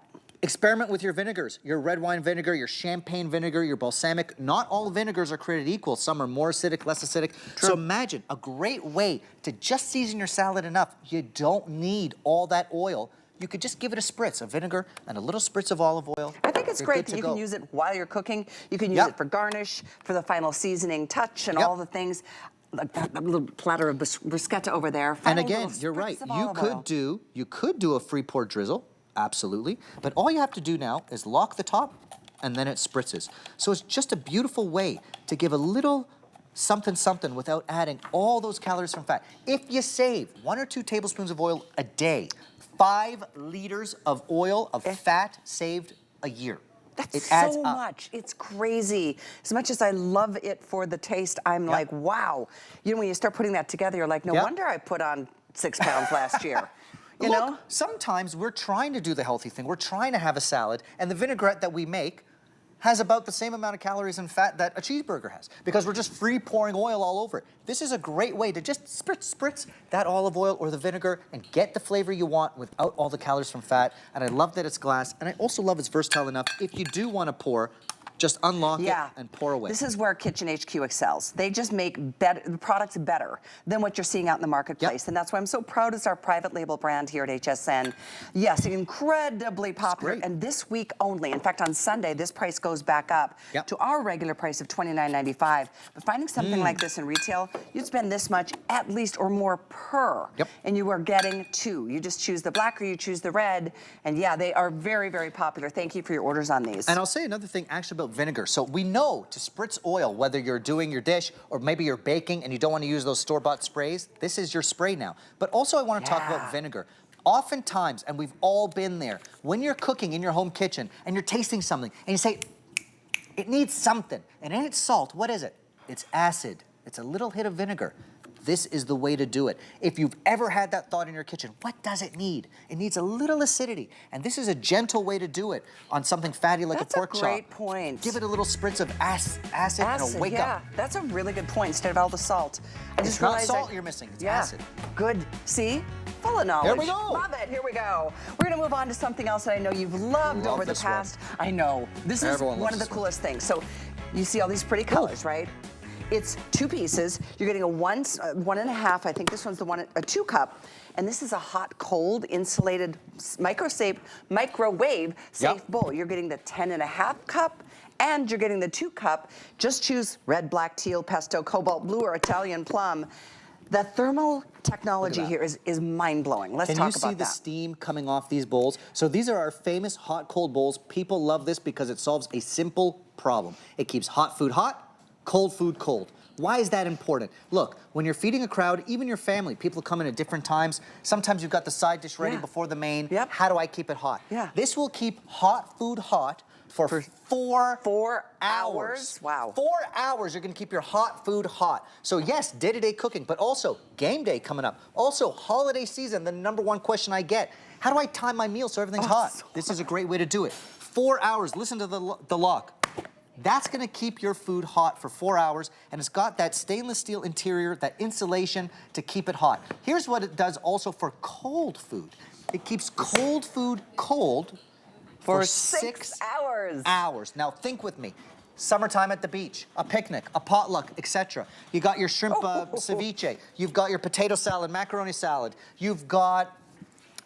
Experiment with your vinegars, your red wine vinegar, your champagne vinegar, your balsamic. Not all vinegars are created equal. Some are more acidic, less acidic. True. So imagine a great way to just season your salad enough. You don't need all that oil. You could just give it a spritz of vinegar and a little spritz of olive oil. I think it's great that you can use it while you're cooking. You can use it for garnish, for the final seasoning touch and all the things. Like that little platter of bruschetta over there. And again, you're right. You could do a free pour drizzle. Absolutely. But all you have to do now is lock the top and then it spritzes. So it's just a beautiful way to give a little something something without adding all those calories from fat. If you save 1 or 2 tablespoons of oil a day, 5 liters of oil of fat saved a year. That's it adds so up. much. It's crazy. As much as I love it for the taste, I'm like, wow. You know, when you start putting that together, you're like, no wonder I put on 6 pounds last year. You know? Sometimes we're trying to do the healthy thing. We're trying to have a salad, and the vinaigrette that we make has about the same amount of calories and fat that a cheeseburger has because we're just free pouring oil all over it. This is a great way to just spritz that olive oil or the vinegar and get the flavor you want without all the calories from fat. And I love that it's glass, and I also love it's versatile enough. If you do want to pour, just unlock it and pour away. This is where KitchenHQ excels. They just make products better than what you're seeing out in the marketplace. And that's why I'm so proud it's our private label brand here at HSN. Yes, incredibly popular. And this week only, in fact, on Sunday, this price goes back up to our regular price of $29.95. But finding something like this in retail, you'd spend this much at least or more per. And you are getting 2. You just choose the black or you choose the red. And yeah, they are very, very popular. Thank you for your orders on these. And I'll say another thing actually about vinegar. So we know to spritz oil, whether you're doing your dish or maybe you're baking and you don't want to use those store-bought sprays, this is your spray now. But also I want to talk about vinegar. Oftentimes, and we've all been there, when you're cooking in your home kitchen and you're tasting something and you say, it needs something, and it ain't salt, what is it? It's acid. It's a little hit of vinegar. This is the way to do it. If you've ever had that thought in your kitchen, what does it need? It needs a little acidity. And this is a gentle way to do it on something fatty like a pork chop. That's a great point. Give it a little spritz of acid and a wake up. That's a really good point instead of all the salt. I just realized not salt you're missing, it's acid. Good. See? Full of knowledge. There we go. Love it. Here we go. We're going to move on to something else that I know you've loved over the past. I know. This is one of the coolest things. So you see all these pretty colors, right? It's 2 pieces. You're getting a 1.5. I think this one's a 2 cup. And this is a hot, cold, insulated, microwave safe bowl. You're getting the 10.5 cup, and you're getting the 2 cup. Just choose red, black, teal, pesto, cobalt blue, or Italian plum. The thermal technology here is mind-blowing. Let's talk about that. Can you see the steam coming off these bowls? So these are our famous hot, cold bowls. People love this because it solves a simple problem. It keeps hot food hot, cold food cold. Why is that important? Look, when you're feeding a crowd, even your family, people come in at different times. Sometimes you've got the side dish ready before the main. How do I keep it hot? This will keep hot food hot for 4 hours. Wow. 4 hours you're gonna keep your hot food hot. So yes, day-to-day cooking, but also game day coming up. Also holiday season, the #1 question I get, how do I time my meal so everything's hot? This is a great way to do it. 4 hours, listen to the lock. That's gonna keep your food hot for 4 hours, and it's got that stainless steel interior, that insulation to keep it hot. Here's what it does also for cold food. It keeps cold food cold for 6 hours. Now think with me. Summertime at the beach, a picnic, a potluck, etc. You got your shrimp ceviche. You've got your potato salad, macaroni salad. You've got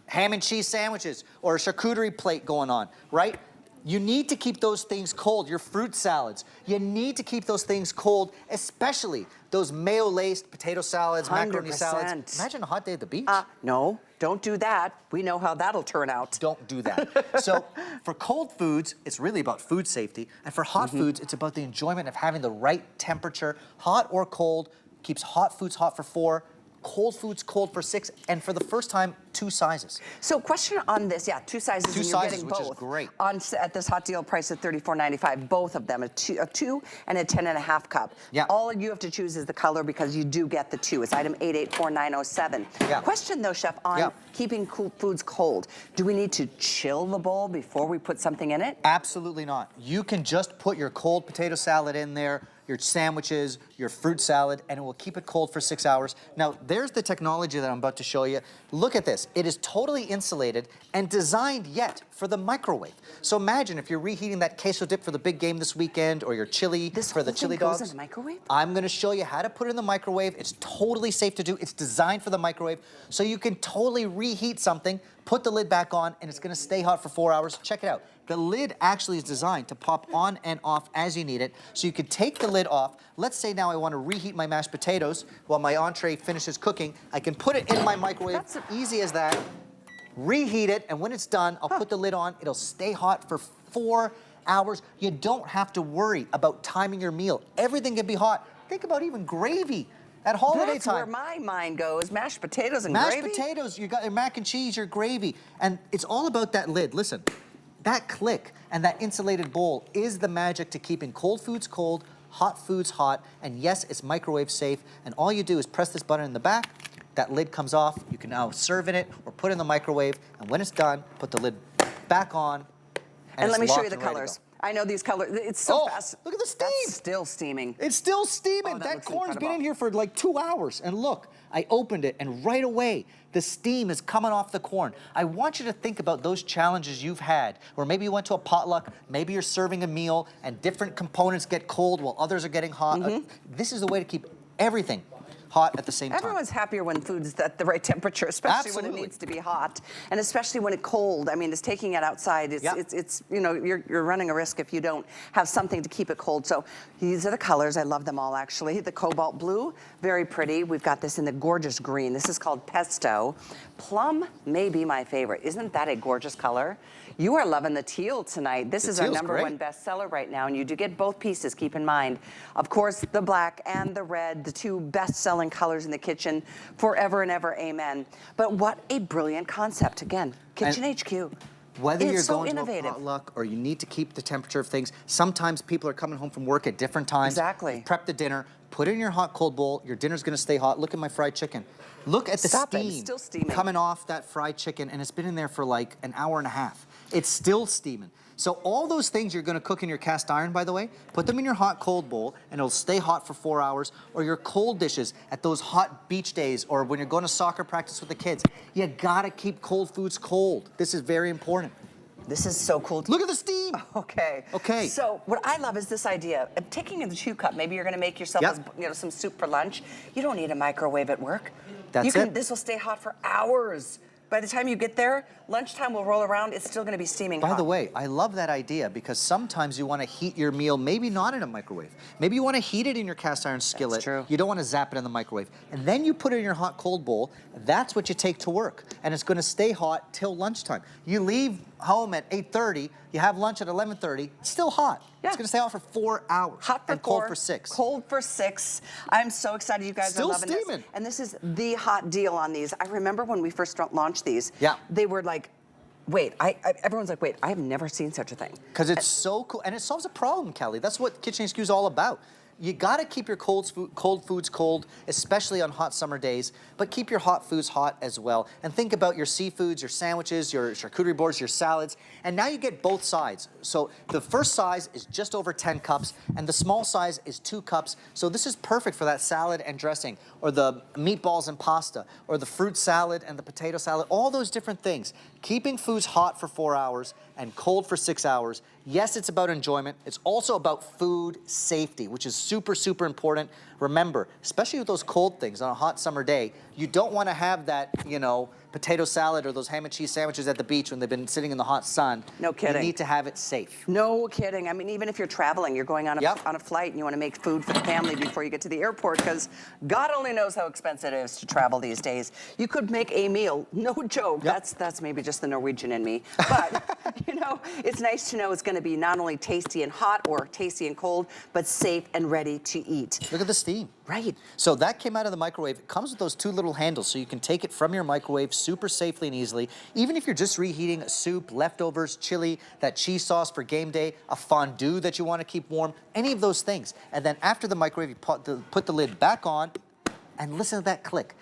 ham and cheese sandwiches or a charcuterie plate going on, right? You need to keep those things cold. Your fruit salads, you need to keep those things cold, especially those mayo-laced potato salads, macaroni 100%. salads. Imagine a hot day at the beach. No, don't do that. We know how that'll turn out. Don't do that. So for cold foods, it's really about food safety. And for hot foods, it's about the enjoyment of having the right temperature, hot or cold, keeps hot foods hot for 4, cold foods cold for 6, and for the first time, 2 sizes. So question on this, 2 sizes, Two and you're sizes, getting which both. is great. At this hot deal price of $34.95, both of them, a 2 and a 10.5 cup. Yeah. All you have to choose is the color because you do get the 2. It's item 884907. Yeah. Question though, Chef, on keeping foods cold. Do we need to chill the bowl before we put something in it? Absolutely not. You can just put your cold potato salad in there, your sandwiches, your fruit salad, and it will keep it cold for 6 hours. Now, there's the technology that I'm about to show you. Look at this. It is totally insulated and designed yet for the microwave. So imagine if you're reheating that queso dip for the big game this weekend, or your chili for the chili dogs. Goes in the microwave? I'm gonna show you how to put it in the microwave. It's totally safe to do. It's designed for the microwave, so you can totally reheat something, put the lid back on, and it's gonna stay hot for 4 hours. Check it out. The lid actually is designed to pop on and off as you need it, so you can take the lid off. Let's say now I want to reheat my mashed potatoes while my entree finishes cooking. I can put it in my microwave. That's easy as that. Reheat it, and when it's done, I'll put the lid on. It'll stay hot for 4 hours. You don't have to worry about timing your meal. Everything can be hot. Think about even gravy at holiday That's time. where my mind goes. Mashed potatoes and Mashed gravy? potatoes, you got your mac and cheese, your gravy. And it's all about that lid. Listen, that click and that insulated bowl is the magic to keeping cold foods cold, hot foods hot, and yes, it's microwave safe. And all you do is press this button in the back, that lid comes off, you can now serve in it or put it in the microwave, and when it's done, put the lid back on. And let me show you locked the and ready to colors. go. I know these colors. It's so fast. Look at the steam. That's still steaming. It's still steaming. Oh, that that looks corn's been incredible. in here for like 2 hours. And look, I opened it and right away, the steam is coming off the corn. I want you to think about those challenges you've had, or maybe you went to a potluck, maybe you're serving a meal and different components get cold while others are getting hot. This is the way to keep everything hot at the same time. Everyone's happier when food's at the right temperature, especially when it needs to be hot, and especially when it's cold. I mean, it's taking it outside. It's you know, you're running a risk if you don't have something to keep it cold. So these are the colors. I love them all, actually. The cobalt blue, very pretty. We've got this in the gorgeous green. This is called pesto. Plum may be my favorite. Isn't that a gorgeous color? You are loving the teal tonight. This is our #1 bestseller right now, and you do get both pieces, keep in mind. Of course, the black and the red, the 2 best-selling colors in the kitchen, forever and ever, amen. But what a brilliant concept. Again, KitchenHQ. Whether It's you're so going innovative. to a potluck or you need to keep the temperature of things, sometimes people are coming home from work at different times. Exactly. Prep the dinner, put it in your hot cold bowl, your dinner's gonna stay hot. Look at my fried chicken. Look at the Stop it, steam it's still steaming. coming off that fried chicken, and it's been in there for like an hour and a half. It's still steaming. So all those things you're gonna cook in your cast iron, by the way, put them in your hot cold bowl and it'll stay hot for 4 hours, or your cold dishes at those hot beach days or when you're going to soccer practice with the kids. You gotta keep cold foods cold. This is very important. This is so cool. Look at the steam. Okay. Okay. So what I love is this idea of taking in the 2 cup. Maybe you're going to make yourself some soup for lunch. You don't need a microwave at work. That's it. This will stay hot for hours. By the time you get there, lunchtime will roll around. It's still going to be steaming hot. By the way, I love that idea because sometimes you want to heat your meal, maybe not in a microwave. Maybe you want to heat it in your cast iron skillet. That's true. You don't want to zap it in the microwave. And then you put it in your hot cold bowl. That's what you take to work. And it's going to stay hot till lunchtime. You leave home at 8:30, you have lunch at 11:30, it's still hot. Yeah. It's going to stay hot for 4 hours. Hot for and 4, cold for 6. Cold for 6. I'm so excited you guys Still are loving steaming. this. And this is the hot deal on these. I remember when we first launched these, they were like, wait, everyone's like, wait, I have never seen such a thing. Because it's so cool, and it solves a problem, Kelly. That's what KitchenHQ is all about. You gotta keep your cold foods cold, especially on hot summer days, but keep your hot foods hot as well. And think about your seafoods, your sandwiches, your charcuterie boards, your salads, and now you get both sides. So the first size is just over 10 cups, and the small size is 2 cups. So this is perfect for that salad and dressing, or the meatballs and pasta, or the fruit salad and the potato salad, all those different things. Keeping foods hot for 4 hours and cold for 6 hours. Yes, it's about enjoyment. It's also about food safety, which is super, super important. Remember, especially with those cold things on a hot summer day, you don't want to have that, potato salad or those ham and cheese sandwiches at the beach when they've been sitting in the hot sun. No kidding. You need to have it safe. No kidding. I mean, even if you're traveling, you're going on a flight and you want to make food for the family before you get to the airport, because God only knows how expensive it is to travel these days. You could make a meal, no joke. That's maybe just the Norwegian in me. But, you know, it's nice to know it's going to be not only tasty and hot or tasty and cold, but safe and ready to eat. Look at the steam. Right. So that came out of the microwave. It comes with those two little handles, so you can take it from your microwave super safely and easily. Even if you're just reheating a soup, leftovers, chili, that cheese sauce for game day, a fondue that you want to keep warm, any of those things. And then after the microwave, you put the lid back on and listen to that click.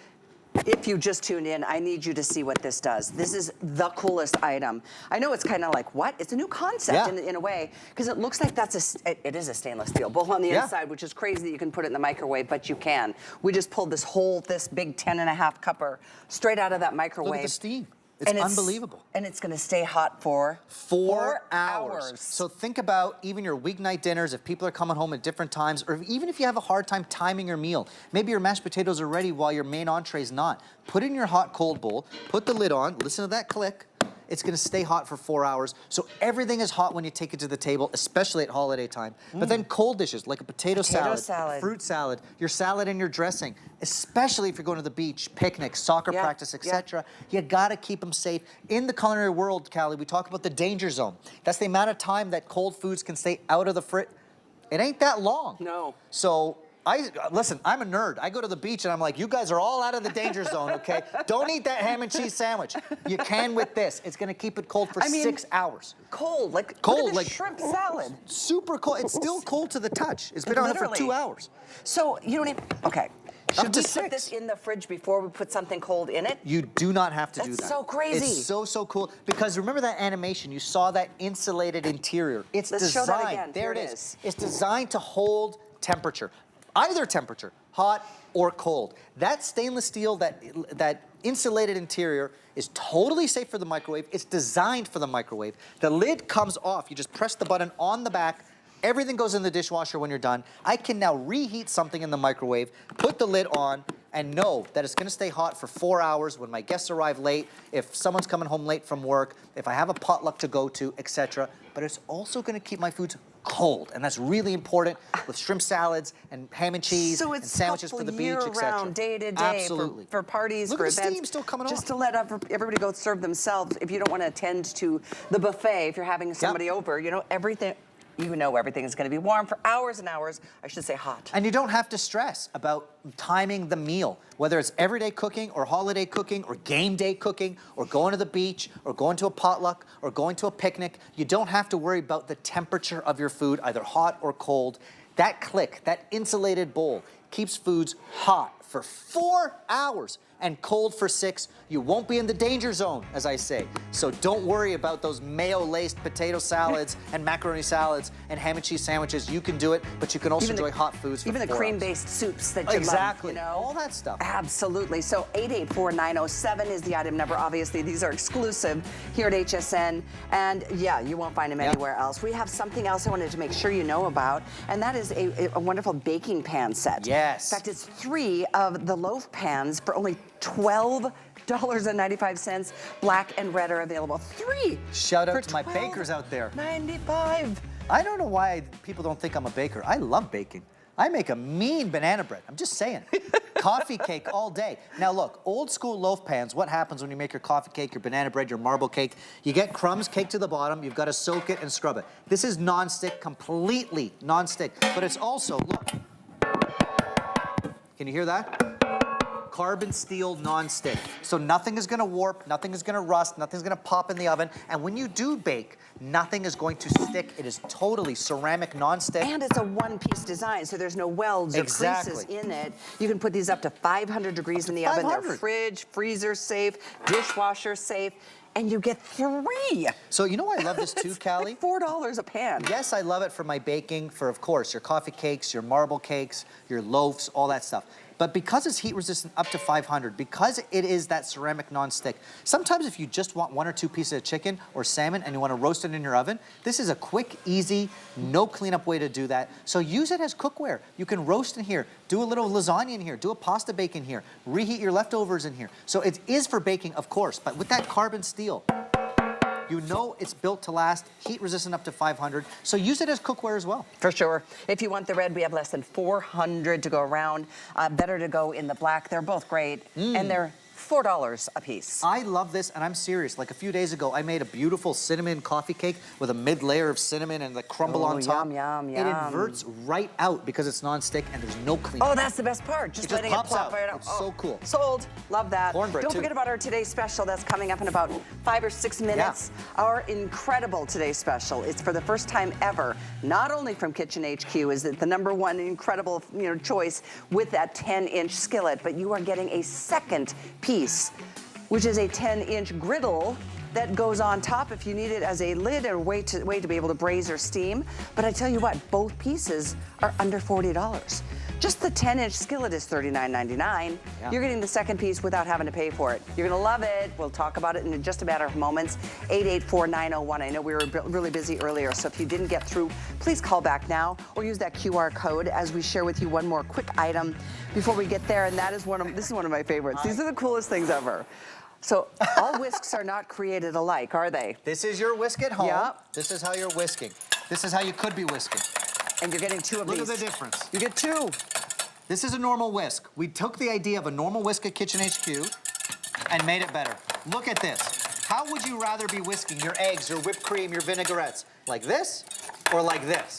If you just tuned in, I need you to see what this does. This is the coolest item. I know it's kind of like, what? It's a new concept in a way, because it looks like it is a stainless steel bowl on the inside, which is crazy that you can put it in the microwave, but you can. We just pulled this big 10.5 cupper straight out of that microwave. Look at the steam. It's unbelievable. And it's gonna stay hot for 4 hours. So think about even your weeknight dinners, if people are coming home at different times, or even if you have a hard time timing your meal. Maybe your mashed potatoes are ready while your main entree is not. Put it in your hot cold bowl, put the lid on, listen to that click. It's gonna stay hot for 4 hours. So everything is hot when you take it to the table, especially at holiday time. But then cold dishes, like a potato salad, fruit salad, your salad and your dressing, especially if you're going to the beach, picnics, soccer practice, etc. You gotta keep them safe. In the culinary world, Callie, we talk about the danger zone. That's the amount of time that cold foods can stay out of the fridge. It ain't that long. No. So, listen, I'm a nerd. I go to the beach and I'm like, you guys are all out of the danger zone, okay? Don't eat that ham and cheese sandwich. You can with this. It's gonna keep it cold for 6 hours. Cold, look at this shrimp salad. Super cold. It's still cold to the touch. It's been on it for 2 hours. So you don't even, okay. Should we put this in the fridge before we put something cold in it? You do not have to do that. That's so crazy. It's so cool. Because remember that animation, you saw that insulated interior. It's Let's designed, show that again. there it is. It's designed to hold temperature. Either temperature, hot or cold. That stainless steel, that insulated interior is totally safe for the microwave. It's designed for the microwave. The lid comes off. You just press the button on the back. Everything goes in the dishwasher when you're done. I can now reheat something in the microwave, put the lid on, and know that it's gonna stay hot for 4 hours when my guests arrive late, if someone's coming home late from work, if I have a potluck to go to, etc. But it's also gonna keep my foods cold, and that's really important with shrimp salads and ham and cheese and sandwiches for the beach, etc. Year-round, day-to-day, for parties, Look for at the events. steam still coming just off. to let everybody go serve themselves. If you don't want to attend to the buffet, if you're having somebody over, you know, everything is going to be warm for hours and hours. I should say hot. And you don't have to stress about timing the meal, whether it's everyday cooking or holiday cooking or game day cooking or going to the beach or going to a potluck or going to a picnic. You don't have to worry about the temperature of your food, either hot or cold. That click, that insulated bowl, keeps foods hot for 4 hours and cold for 6. You won't be in the danger zone, as I say. So don't worry about those mayo-laced potato salads and macaroni salads and ham and cheese sandwiches. You can do it, but you can also enjoy hot foods for 4 hours. Even the cream-based soups that you love, you know? All that stuff. Absolutely. So 884-907 is the item number. Obviously, these are exclusive here at HSN. And yeah, you won't find them anywhere else. We have something else I wanted to make sure you know about, and that is a wonderful baking pan set. Yes. In fact, it's 3 of the loaf pans for only $12.95. Black and red are available. 3. Shout out to my bakers out there. $12.95. I don't know why people don't think I'm a baker. I love baking. I make a mean banana bread. I'm just saying. Coffee cake all day. Now look, old school loaf pans, what happens when you make your coffee cake, your banana bread, your marble cake? You get crumbs caked to the bottom, you've got to soak it and scrub it. This is non-stick, completely non-stick, but it's also, look. Can you hear that? Carbon steel non-stick. So nothing is gonna warp, nothing is gonna rust, nothing's gonna pop in the oven. And when you do bake, nothing is going to stick. It is totally ceramic non-stick. And it's a one-piece design, so there's no welds or creases in it. You can put these up to 500 degrees in the oven. They're fridge, freezer safe, dishwasher safe. And you get 3. So you know why I love this too, Callie? Like $4 a pan. Yes, I love it for my baking, for of course, your coffee cakes, your marble cakes, your loaves, all that stuff. But because it's heat resistant up to 500, because it is that ceramic non-stick, sometimes if you just want 1 or 2 pieces of chicken or salmon and you want to roast it in your oven, this is a quick, easy, no cleanup way to do that. So use it as cookware. You can roast in here, do a little lasagna in here, do a pasta bake in here, reheat your leftovers in here. So it is for baking, of course, but with that carbon steel, you know it's built to last, heat resistant up to 500, so use it as cookware as well. For sure. If you want the red, we have less than 400 to go around. Better to go in the black. They're both great, and they're $4 a piece. I love this, and I'm serious. Like a few days ago, I made a beautiful cinnamon coffee cake with a mid-layer of cinnamon and the crumble on top. Yum, yum, It yum. inverts right out because it's non-stick and there's no cleanup. Oh, that's the best part. Just letting it plop right out. It's so cool. Sold. Love that. Cornbread, Don't too. forget about our today's special that's coming up in about 5 or 6 minutes. Our incredible today's special. It's for the first time ever, not only from KitchenHQ is it the #1 incredible choice with that 10-inch skillet, but you are getting a second piece, which is a 10-inch griddle that goes on top if you need it as a lid or way to be able to braise or steam. But I tell you what, both pieces are under $40. Just the 10-inch skillet is $39.99. You're getting the second piece without having to pay for it. You're gonna love it. We'll talk about it in just a matter of moments. 884-901. I know we were really busy earlier, so if you didn't get through, please call back now or use that QR code as we share with you one more quick item before we get there, and that is this is one of my favorites. These are the coolest things ever. So all whisks are not created alike, are they? This is your whisk at home. Yep. This is how you're whisking. This is how you could be whisking. And you're getting 2 of these. Look at the difference. You get 2. This is a normal whisk. We took the idea of a normal whisk at KitchenHQ and made it better. Look at this. How would you rather be whisking your eggs, your whipped cream, your vinaigrettes? Like this or like this?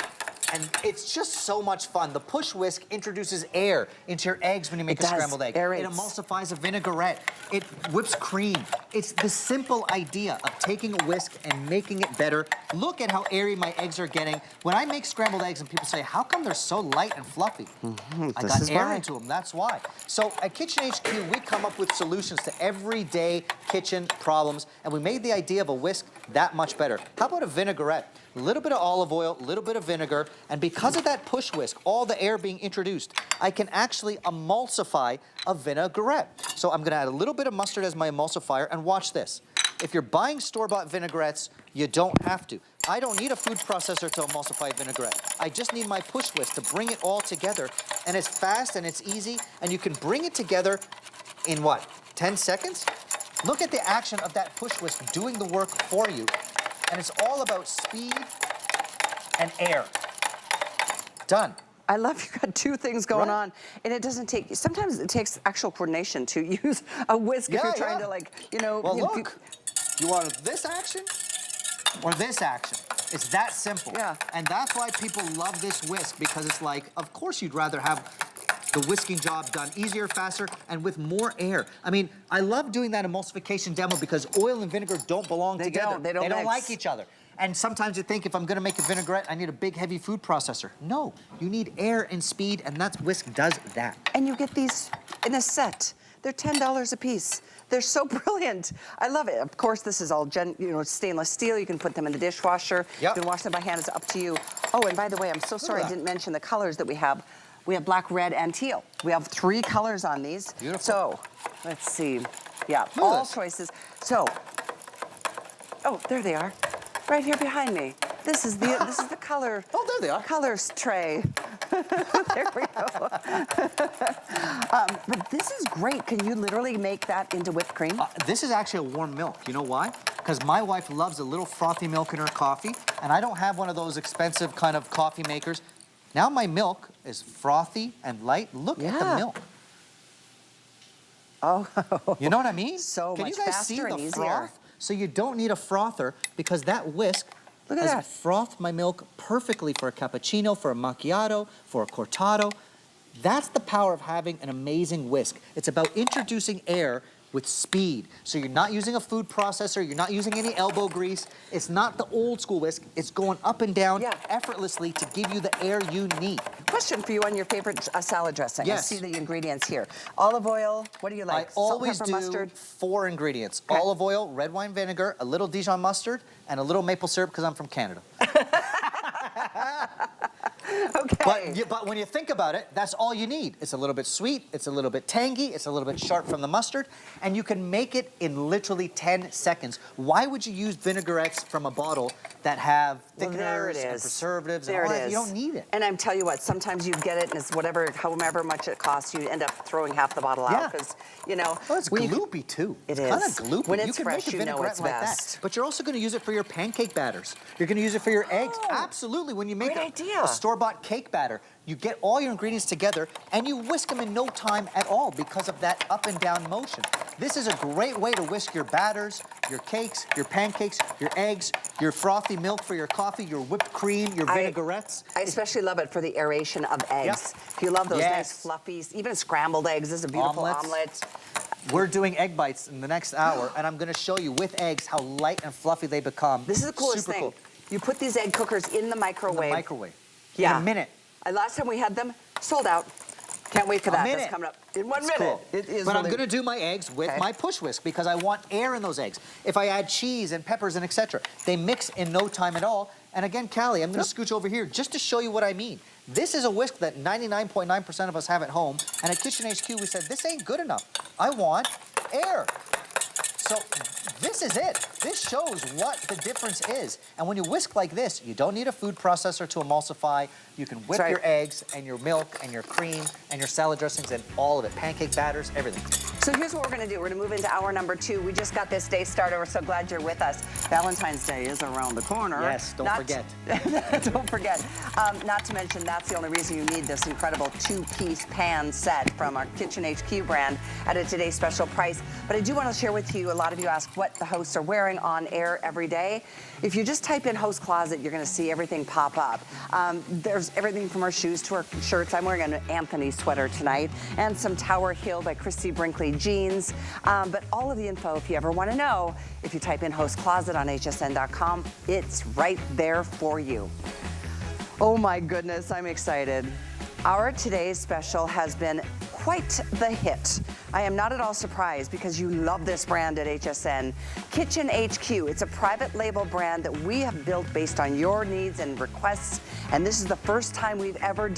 And it's just so much fun. The push whisk introduces air into your eggs when you make a scrambled egg. Aerates. It emulsifies a vinaigrette. It whips cream. It's the simple idea of taking a whisk and making it better. Look at how airy my eggs are getting. When I make scrambled eggs and people say, how come they're so light and fluffy? I got air into them, that's why. So at KitchenHQ, we come up with solutions to everyday kitchen problems, and we made the idea of a whisk that much better. How about a vinaigrette? A little bit of olive oil, a little bit of vinegar, and because of that push whisk, all the air being introduced, I can actually emulsify a vinaigrette. So I'm gonna add a little bit of mustard as my emulsifier, and watch this. If you're buying store-bought vinaigrettes, you don't have to. I don't need a food processor to emulsify vinaigrette. I just need my push whisk to bring it all together, and it's fast and it's easy, and you can bring it together in what, 10 seconds? Look at the action of that push whisk doing the work for you. And it's all about speed and air. Done. I love you got 2 things going on, and it doesn't take, sometimes it takes actual coordination to use a whisk if you're trying to Well, look, you want this action or this action? It's that simple. And that's why people love this whisk, because it's like, of course you'd rather have the whisking job done easier, faster, and with more air. I mean, I love doing that emulsification demo because oil and vinegar don't belong together. They don't mix. Like each other. And sometimes you think if I'm gonna make a vinaigrette, I need a big, heavy food processor. No, you need air and speed, and that whisk does that. And you get these in a set. They're $10 a piece. They're so brilliant. I love it. Of course, this is all stainless steel. You can put them in the dishwasher. You can wash them by hand. It's up to you. Oh, and by the way, I'm so sorry I didn't mention the colors that we have. We have black, red, and teal. We have 3 colors on these. Beautiful. So, let's see. Yeah, all choices. So, oh, there they are. Right here behind me. This is the color. Oh, there they are. Colors tray. There we go. But this is great. Can you literally make that into whipped cream? This is actually a warm milk. You know why? Because my wife loves a little frothy milk in her coffee, and I don't have one of those expensive kind of coffee makers. Now my milk is frothy and light. Look at the milk. Oh. You know what I mean? So Can much you guys faster see and the easier. froth? So you don't need a frother because that whisk has frothed my milk perfectly for a cappuccino, for a macchiato, for a cortado. That's the power of having an amazing whisk. It's about introducing air with speed. So you're not using a food processor, you're not using any elbow grease. It's not the old school whisk. It's going up and down effortlessly to give you the air you need. Question for you on your favorite salad dressing. Yes. I see the ingredients here. Olive oil, what do you like? I always Salt, pepper, do mustard? 4 ingredients. Olive oil, red wine vinegar, a little Dijon mustard, and a little maple syrup because I'm from Canada. Okay. But when you think about it, that's all you need. It's a little bit sweet, it's a little bit tangy, it's a little bit sharp from the mustard, and you can make it in literally 10 seconds. Why would you use vinaigrettes from a bottle that have thickeners and preservatives and all that? You don't need it. And I'm telling you what, sometimes you get it and it's however much it costs, you end up throwing half the bottle out because, you know. Well, it's gloopy too. It It's kind is. of gloopy. When it's you can fresh, make a you know vinaigrette it's like best. that. But you're also going to use it for your pancake batters. You're going to use it for your eggs. Absolutely. When you make a store-bought cake batter, you get all your ingredients together and you whisk them in no time at all because of that up and down motion. This is a great way to whisk your batters, your cakes, your pancakes, your eggs, your frothy milk for your coffee, your whipped cream, your vinaigrettes. I especially love it for the aeration of eggs. If you love those nice fluffies, even scrambled eggs, this is a beautiful omelet. We're doing egg bites in the next hour, and I'm going to show you with eggs how light and fluffy they become. This is the coolest thing. Cool. You put these egg cookers in the microwave. In the microwave. In a minute. Last time we had them, sold out. Can't wait for that. minute. That's coming up in 1 It's minute. cool. It is but I'm really... going to do my eggs with my push whisk because I want air in those eggs. If I add cheese and peppers and etc., they mix in no time at all. And again, Callie, I'm going to scooch over here just to show you what I mean. This is a whisk that 99.9% of us have at home. And at KitchenHQ, we said, this ain't good enough. I want air. So this is it. This shows what the difference is. And when you whisk like this, you don't need a food processor to emulsify. You can whip your eggs and your milk and your cream and your salad dressings and all of it. Pancake batters, everything. So here's what we're going to do. We're going to move into hour number 2. We just got this day started. We're so glad you're with us. Valentine's Day is around the corner. Yes, don't forget. Don't forget. Not to mention, that's the only reason you need this incredible 2-piece pan set from our KitchenHQ brand at a today's special price. But I do want to share with you, a lot of you ask what the hosts are wearing on air every day. If you just type in host closet, you're going to see everything pop up. There's everything from our shoes to our shirts. I'm wearing an Anthony sweater tonight and some Tower Hill by Christy Brinkley jeans. But all of the info, if you ever want to know, if you type in host closet on hsn.com, it's right there for you. Oh my goodness, I'm excited. Our today's special has been quite the hit. I am not at all surprised because you love this brand at HSN. KitchenHQ, it's a private label brand that we have built based on your needs and requests, and this is the first time we've ever done